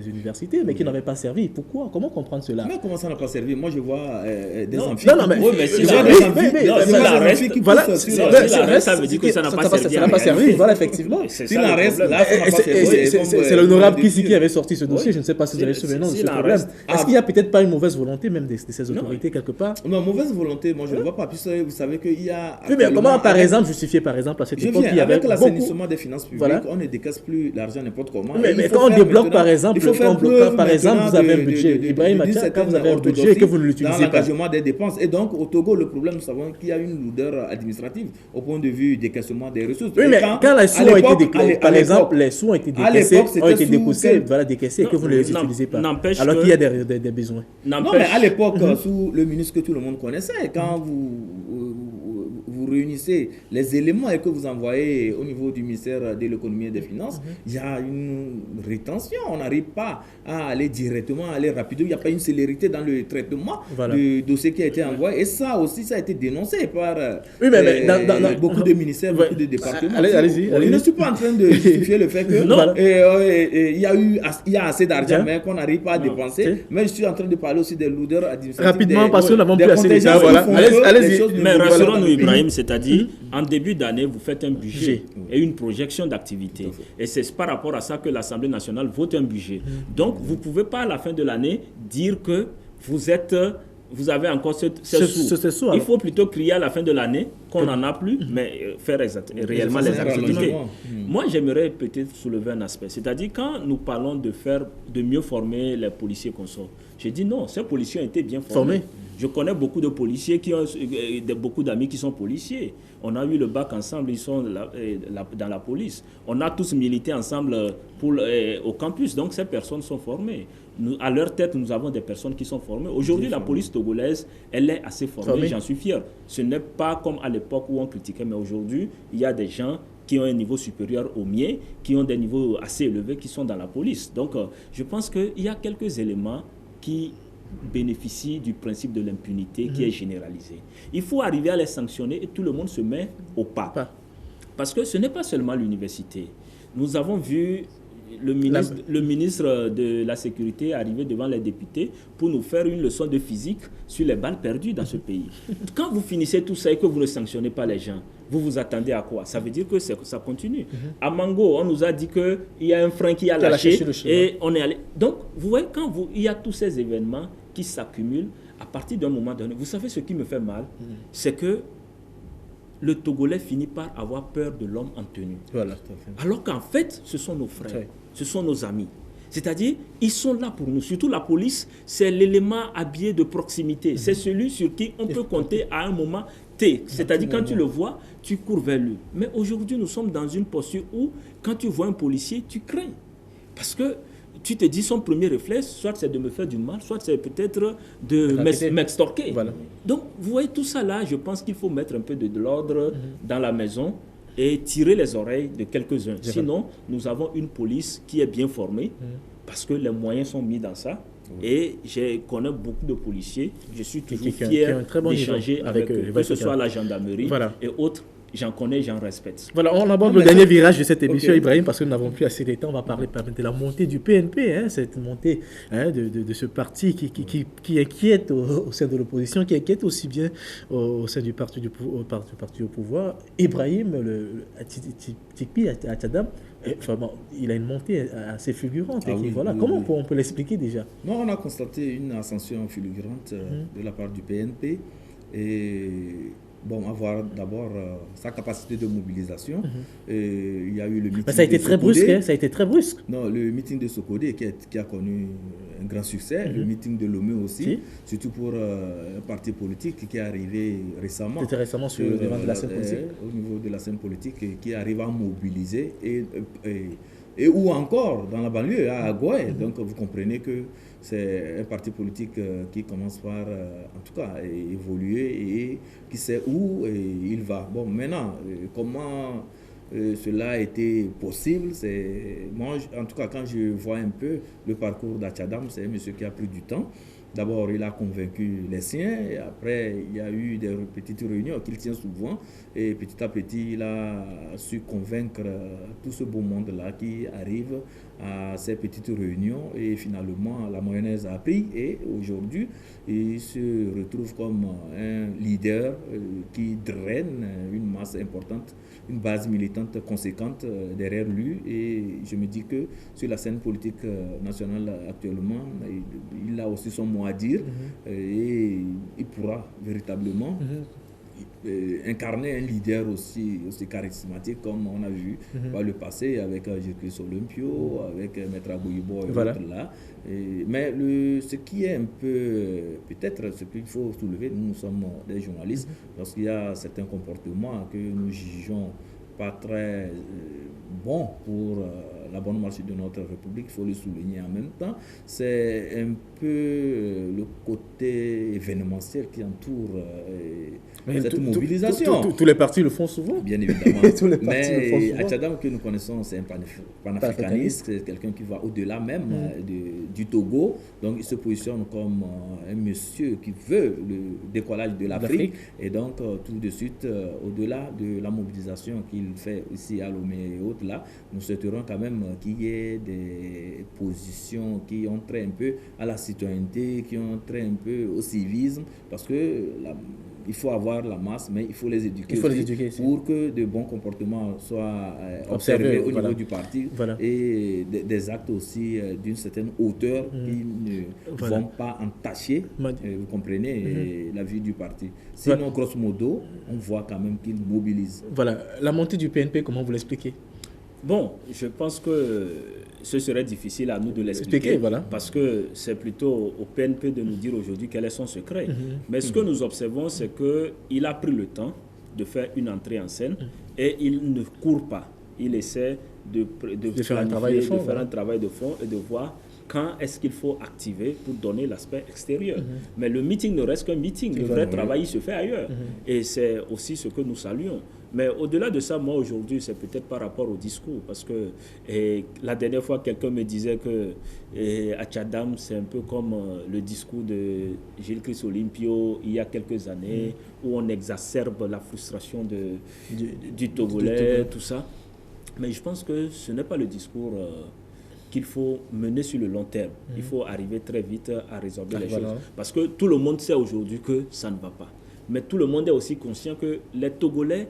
[SPEAKER 1] universités, mais qui n'avaient pas servi. Pourquoi? Comment comprendre cela?
[SPEAKER 3] Mais comment ça n'a pas servi? Moi je vois des amphis.
[SPEAKER 1] Non, mais si ça veut dire que ça n'a pas servi. Voilà, effectivement.
[SPEAKER 3] S'il en reste, là,
[SPEAKER 1] c'est l'honorable qui avait sorti ce dossier. Je ne sais pas si vous avez souvenir de ce problème. Est-ce qu'il n'y a peut-être pas une mauvaise volonté même de ces autorités quelque part?
[SPEAKER 3] Non, mauvaise volonté, moi je ne vois pas. Puisque vous savez qu'il y a...
[SPEAKER 1] Oui, mais comment, par exemple, justifier, par exemple, à cette époque, il y avait
[SPEAKER 3] avec l'assainissement des finances publiques, on ne décaisse plus l'argent n'importe comment.
[SPEAKER 1] Mais quand on débloque, par exemple, vous avez un budget. Ibrahim Atia, quand vous avez un budget et que vous ne l'utilisez pas.
[SPEAKER 3] Dans l'engagement des dépenses. Et donc, au Togo, le problème, nous savons qu'il y a une lourdeur administrative au point de vue décaissement des ressources.
[SPEAKER 1] Oui, mais quand les sous ont été déclarés, par exemple, les sous ont été décaissés et que vous ne les utilisez pas, alors qu'il y a des besoins.
[SPEAKER 3] Non, mais à l'époque, sous le ministre que tout le monde connaissait, quand vous réunissez les éléments et que vous envoyez au niveau du ministère de l'économie et des finances, il y a une rétention. On n'arrive pas à aller directement, à aller rapidement. Il n'y a pas une célérité dans le traitement du dossier qui a été envoyé. Et ça aussi, ça a été dénoncé par beaucoup de ministères, beaucoup de départements.
[SPEAKER 1] Allez-y.
[SPEAKER 3] Je ne suis pas en train de justifier le fait que il y a assez d'argent, mais qu'on n'arrive pas à dépenser. Mais je suis en train de parler aussi des lourdeurs administratives.
[SPEAKER 1] Rapidement, parce que nous n'avons plus assez de temps. Allez-y.
[SPEAKER 7] Mais rassurons-nous, Ibrahim, c'est-à-dire, en début d'année, vous faites un budget et une projection d'activité. Et c'est par rapport à ça que l'Assemblée nationale vote un budget. Donc, vous ne pouvez pas, à la fin de l'année, dire que vous avez encore ce sous. Il faut plutôt crier à la fin de l'année qu'on n'en a plus, mais faire réellement les activités. Moi, j'aimerais peut-être soulever un aspect. C'est-à-dire, quand nous parlons de mieux former les policiers qu'on sort, j'ai dit non, ces policiers ont été bien formés. Je connais beaucoup de policiers beaucoup d'amis qui sont policiers. On a eu le bac ensemble, ils sont dans la police. On a tous milité ensemble au campus, donc ces personnes sont formées. À leur tête, nous avons des personnes qui sont formées. Aujourd'hui, la police togolaise, elle est assez formée, j'en suis fier. Ce n'est pas comme à l'époque où on critiquait, mais aujourd'hui, il y a des gens qui ont un niveau supérieur au mien, qui ont des niveaux assez élevés, qui sont dans la police. Donc, je pense qu'il y a quelques éléments qui bénéficient du principe de l'impunité qui est généralisé. Il faut arriver à les sanctionner et tout le monde se met au pas. Parce que ce n'est pas seulement l'université. Nous avons vu le ministre de la Sécurité arriver devant les députés pour nous faire une leçon de physique sur les balles perdues dans ce pays. Quand vous finissez tout ça et que vous ne sanctionnez pas les gens, vous vous attendez à quoi? Ça veut dire que ça continue. À Mango, on nous a dit qu'il y a un frein qui a lâché et on est allé. Donc, vous voyez, il y a tous ces événements qui s'accumulent, à partir d'un moment donné, vous savez ce qui me fait mal, c'est que le Togolais finit par avoir peur de l'homme en tenue.
[SPEAKER 1] Voilà.
[SPEAKER 7] Alors qu'en fait, ce sont nos frères, ce sont nos amis. C'est-à-dire, ils sont là pour nous. Surtout la police, c'est l'élément habillé de proximité. C'est celui sur qui on peut compter à un moment T. C'est-à-dire, quand tu le vois, tu cours vers lui. Mais aujourd'hui, nous sommes dans une posture où, quand tu vois un policier, tu crains. Parce que tu te dis, son premier réflexe, soit c'est de me faire du mal, soit c'est peut-être de m'extorquer. Voilà. Donc, vous voyez tout ça là, je pense qu'il faut mettre un peu de l'ordre dans la maison et tirer les oreilles de quelques-uns. Sinon, nous avons une police qui est bien formée parce que les moyens sont mis dans ça. Et je connais beaucoup de policiers. Je suis toujours fier d'échanger avec eux, que ce soit la gendarmerie et autres. j'en connais, j'en respecte.
[SPEAKER 1] Voilà, on aborde le dernier virage de cette émission, Ibrahim, parce que nous n'avons plus assez de temps. On va parler de la montée du PNP, cette montée de ce parti qui inquiète au sein de l'opposition, qui inquiète aussi bien au sein du parti au pouvoir. Ibrahim, Tikpi Atchadam, il a une montée assez fulgurante. Comment on peut l'expliquer déjà?
[SPEAKER 3] Non, on a constaté une ascension fulgurante de la part du PNP. Et bon, avoir d'abord sa capacité de mobilisation. Il y a eu le meeting.
[SPEAKER 1] Mais ça a été très brusque, ça a été très brusque.
[SPEAKER 3] Non, le meeting de Sokodé qui a connu un grand succès, le meeting de Lomé aussi, surtout pour un parti politique qui est arrivé récemment.
[SPEAKER 1] C'était récemment sur le devant de la scène politique.
[SPEAKER 3] Au niveau de la scène politique, qui arrive à mobiliser et ou encore dans la banlieue, à Agoué. Donc vous comprenez que c'est un parti politique qui commence par, en tout cas, évoluer et qui sait où il va. Bon, maintenant, comment cela a été possible, moi, en tout cas, quand je vois un peu le parcours d'Atchadam, c'est un monsieur qui a pris du temps. D'abord, il a convaincu les siens, et après, il y a eu des petites réunions qu'il tient souvent, et petit à petit, il a su convaincre tout ce beau monde-là qui arrive à ces petites réunions, et finalement, la mayonnaise a pris, et aujourd'hui, il se retrouve comme un leader qui draine une masse importante, une base militante conséquente derrière lui, et je me dis que sur la scène politique nationale actuellement, il a aussi son mot à dire et il pourra véritablement incarner un leader aussi charismatique comme on a vu par le passé avec Jirkis Olympio, avec Maître Abouyibo et d'autres là. Mais ce qui est un peu, peut-être ce qu'il faut soulever, nous sommes des journalistes, lorsqu'il y a certains comportements que nous jugeons pas très bons pour la bonne marche de notre République, il faut le souligner en même temps. C'est un peu le côté événementiel qui entoure cette mobilisation.
[SPEAKER 1] Tous les partis le font souvent.
[SPEAKER 3] Bien évidemment. Mais Atchadam que nous connaissons, c'est un panafricaniste, c'est quelqu'un qui va au-delà même du Togo. Donc il se positionne comme un monsieur qui veut le décollage de l'Afrique. Et donc tout de suite, au-delà de la mobilisation qu'il fait ici à Lomé et autres là, nous souhaiterons quand même qu'il y ait des positions qui ont trait un peu à la citoyenneté, qui ont trait un peu au civisme, parce que il faut avoir la masse, mais il faut les éduquer, pour que de bons comportements soient observés au niveau du parti et des actes aussi d'une certaine hauteur qui ne vont pas entacher, vous comprenez, la vie du parti. Sinon, grosso modo, on voit quand même qu'il mobilise.
[SPEAKER 1] Voilà. La montée du PNP, comment vous l'expliquez?
[SPEAKER 7] Bon, je pense que ce serait difficile à nous de l'expliquer parce que c'est plutôt au PNP de nous dire aujourd'hui quel est son secret. Mais ce que nous observons, c'est qu'il a pris le temps de faire une entrée en scène et il ne court pas. Il essaie de faire un travail de fond et de voir quand est-ce qu'il faut activer pour donner l'aspect extérieur. Mais le meeting ne reste qu'un meeting. Le vrai travail se fait ailleurs. Et c'est aussi ce que nous saluons. Mais au-delà de ça, moi aujourd'hui, c'est peut-être par rapport au discours. Parce que la dernière fois, quelqu'un me disait que Atchadam, c'est un peu comme le discours de Jirkis Olympio il y a quelques années, où on exacerbe la frustration du Togolais, tout ça. Mais je pense que ce n'est pas le discours qu'il faut mener sur le long terme. Il faut arriver très vite à résorber les choses. Parce que tout le monde sait aujourd'hui que ça ne va pas. Mais tout le monde est aussi conscient que les Togolais,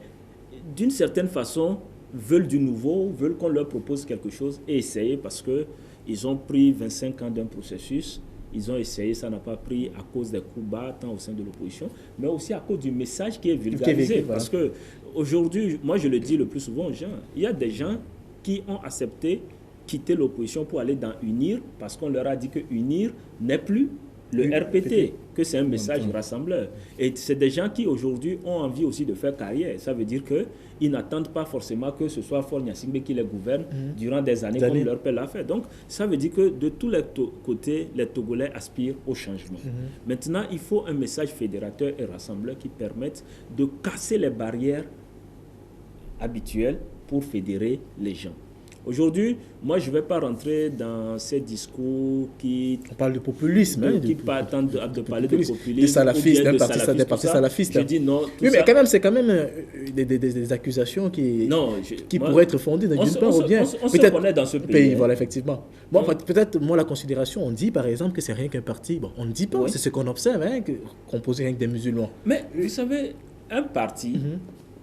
[SPEAKER 7] d'une certaine façon, veulent du nouveau, veulent qu'on leur propose quelque chose et essayer parce qu'ils ont pris 25 ans d'un processus. Ils ont essayé, ça n'a pas pris à cause des coups bas, tant au sein de l'opposition, mais aussi à cause du message qui est vulgarisé. Parce qu'aujourd'hui, moi je le dis le plus souvent aux gens, il y a des gens qui ont accepté quitter l'opposition pour aller dans UNIR parce qu'on leur a dit que UNIR n'est plus le RPT, que c'est un message rassembleur. Et c'est des gens qui aujourd'hui ont envie aussi de faire carrière. Ça veut dire qu'ils n'attendent pas forcément que ce soit Faure Gnassingbé qui les gouverne durant des années comme leur père l'a fait. Donc ça veut dire que de tous les côtés, les Togolais aspirent au changement. Maintenant, il faut un message fédérateur et rassembleur qui permette de casser les barrières habituelles pour fédérer les gens. Aujourd'hui, moi, je ne vais pas rentrer dans ces discours qui...
[SPEAKER 1] On parle de populisme.
[SPEAKER 7] Qui tentent de parler de populisme.
[SPEAKER 1] Des salafistes, des partis salafistes.
[SPEAKER 7] Je dis non.
[SPEAKER 1] Oui, mais quand même, c'est quand même des accusations qui pourraient être fondées d'une part ou bien...
[SPEAKER 7] On se connaît dans ce pays.
[SPEAKER 1] Voilà, effectivement. Bon, peut-être, moi, la considération, on dit, par exemple, que c'est rien qu'un parti. Bon, on ne dit pas, c'est ce qu'on observe, composé rien que des musulmans.
[SPEAKER 7] Mais, vous savez, un parti...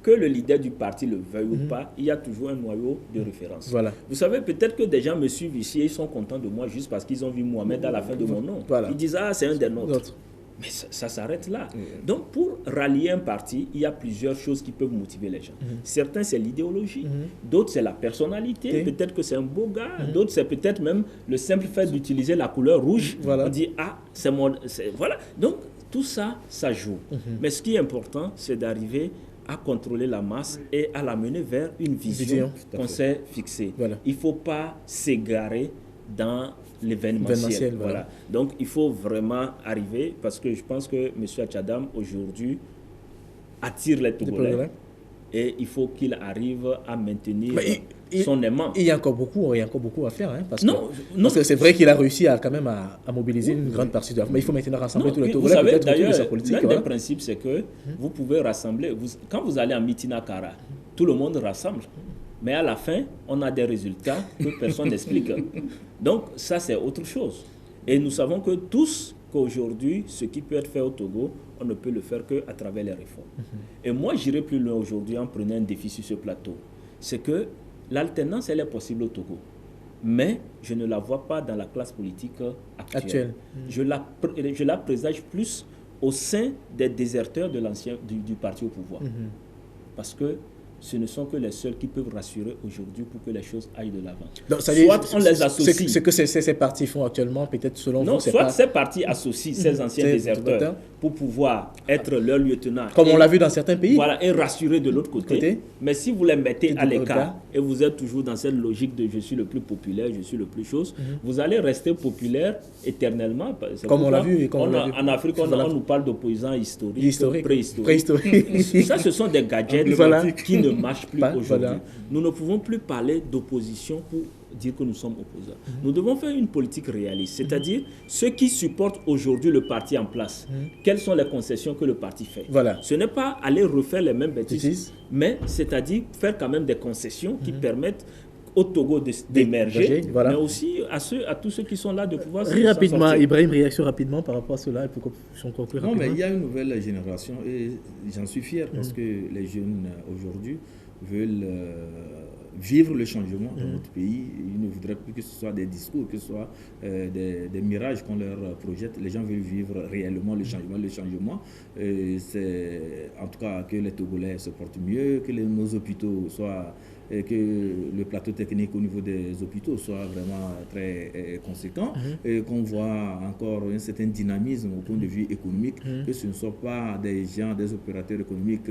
[SPEAKER 7] Que le leader du parti le veuille ou pas, il y a toujours un noyau de référence.
[SPEAKER 1] Voilà.
[SPEAKER 7] Vous savez, peut-être que des gens me suivent ici et ils sont contents de moi juste parce qu'ils ont vu Mohamed à la fin de mon nom.
[SPEAKER 1] Voilà.
[SPEAKER 7] Ils disent, ah, c'est un des nôtres. Mais ça s'arrête là. Donc, pour rallier un parti, il y a plusieurs choses qui peuvent motiver les gens. Certains, c'est l'idéologie. D'autres, c'est la personnalité. Peut-être que c'est un beau gars. D'autres, c'est peut-être même le simple fait d'utiliser la couleur rouge.
[SPEAKER 1] Voilà.
[SPEAKER 7] On dit, ah, c'est mon... Voilà. Donc, tout ça, ça joue. Mais ce qui est important, c'est d'arriver à contrôler la masse et à la mener vers une vision qu'on s'est fixée.
[SPEAKER 1] Voilà.
[SPEAKER 7] Il ne faut pas s'égarer dans l'événementiel. Voilà. Donc, il faut vraiment arriver, parce que je pense que M. Tchadam, aujourd'hui, attire les Togolais et il faut qu'il arrive à maintenir son aimant.
[SPEAKER 1] Il y a encore beaucoup à faire. Parce que c'est vrai qu'il a réussi à mobiliser une grande partie de la... Mais il faut maintenant rassembler tous les Togolais.
[SPEAKER 7] Vous savez, d'ailleurs, l'un des principes, c'est que vous pouvez rassembler... Quand vous allez en Mitina Kara, tout le monde rassemble. Mais à la fin, on a des résultats que personne n'explique. Donc, ça, c'est autre chose. Et nous savons que tous, qu'aujourd'hui, ce qui peut être fait au Togo, on ne peut le faire qu'à travers les réformes. Et moi, j'irai plus loin aujourd'hui en prenant un défi sur ce plateau. C'est que l'alternance, elle est possible au Togo. Mais je ne la vois pas dans la classe politique actuelle. Je la présage plus au sein des déserteurs de du parti au pouvoir. Parce que ce ne sont que les seuls qui peuvent rassurer aujourd'hui pour que les choses aillent de l'avant. Soit on les associe.
[SPEAKER 1] Ce que ces partis font actuellement, peut-être selon vous, c'est
[SPEAKER 7] soit
[SPEAKER 1] pas...
[SPEAKER 7] ces partis associent ces anciens déserteurs pour pouvoir être leur lieutenant.
[SPEAKER 1] Comme on l'a vu dans certains pays.
[SPEAKER 7] Voilà, et rassurer de l'autre côté. Mais si vous les mettez à l'écart et vous êtes toujours dans cette logique de je suis le plus populaire, je suis le plus chose, vous allez rester populaire éternellement.
[SPEAKER 1] Comme on l'a vu.
[SPEAKER 7] En Afrique, on nous parle d'opposants historiques,
[SPEAKER 1] préhistoriques.
[SPEAKER 7] Ça, ce sont des gadgets qui ne marche plus aujourd'hui. Nous ne pouvons plus parler d'opposition pour dire que nous sommes opposants. Nous devons faire une politique réaliste, c'est-à-dire ceux qui supportent aujourd'hui le parti en place, quelles sont les concessions que le parti fait. Ce n'est pas aller refaire les mêmes bêtises, mais c'est-à-dire faire quand même des concessions qui permettent au Togo d'émerger, mais aussi à tous ceux qui sont là de pouvoir
[SPEAKER 1] rapidement, Ibrahim, réaction rapidement par rapport à cela, pour qu'on puisse conclure rapidement.
[SPEAKER 3] Non, mais il y a une nouvelle génération et j'en suis fier parce que les jeunes aujourd'hui veulent vivre le changement dans notre pays. Ils ne voudraient plus que ce soit des discours, que ce soit des mirages qu'on leur projette. Les gens veulent vivre réellement le changement. Le changement, c'est en tout cas que les Togolais se portent mieux, que nos hôpitaux soient... et que le plateau technique au niveau des hôpitaux soit vraiment très conséquent, et qu'on voit encore un certain dynamisme au point de vue économique, que ce ne soit pas des gens, des opérateurs économiques,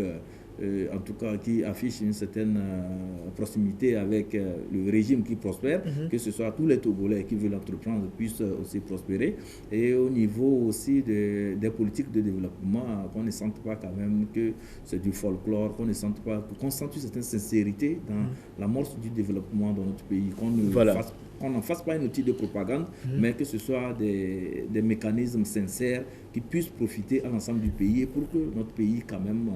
[SPEAKER 3] en tout cas qui affichent une certaine proximité avec le régime qui prospère, que ce soit tous les Togolais qui veulent entreprendre puissent aussi prospérer, et au niveau aussi des politiques de développement, qu'on ne sente pas quand même que c'est du folklore, qu'on ne sente pas, qu'on sente une certaine sincérité dans l'amorce du développement dans notre pays, qu'on n'en fasse pas un outil de propagande, mais que ce soit des mécanismes sincères qui puissent profiter à l'ensemble du pays et pour que notre pays quand même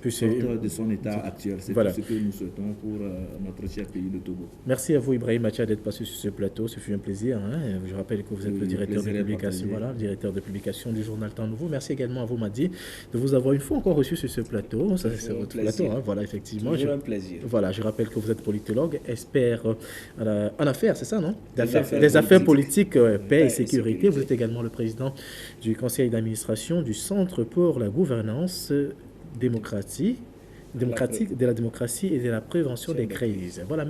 [SPEAKER 3] sorte de son état actuel. C'est tout ce que nous souhaitons pour notre cher pays, le Togo.
[SPEAKER 1] Merci à vous, Ibrahim Macha, d'être passé sur ce plateau. Ce fut un plaisir. Je rappelle que vous êtes le directeur de publication, le directeur de publication du journal Temps Nouveau. Merci également à vous, Madi, de vous avoir une fois encore reçu sur ce plateau. Ça, c'est votre plateau. Voilà, effectivement.
[SPEAKER 7] Toujours un plaisir.
[SPEAKER 1] Voilà, je rappelle que vous êtes politologue, expert en affaires, c'est ça, non? Des affaires politiques, paix et sécurité. Vous êtes également le président du conseil d'administration du Centre pour la gouvernance démocratique, de la démocratie et de la prévention des crises. Voilà.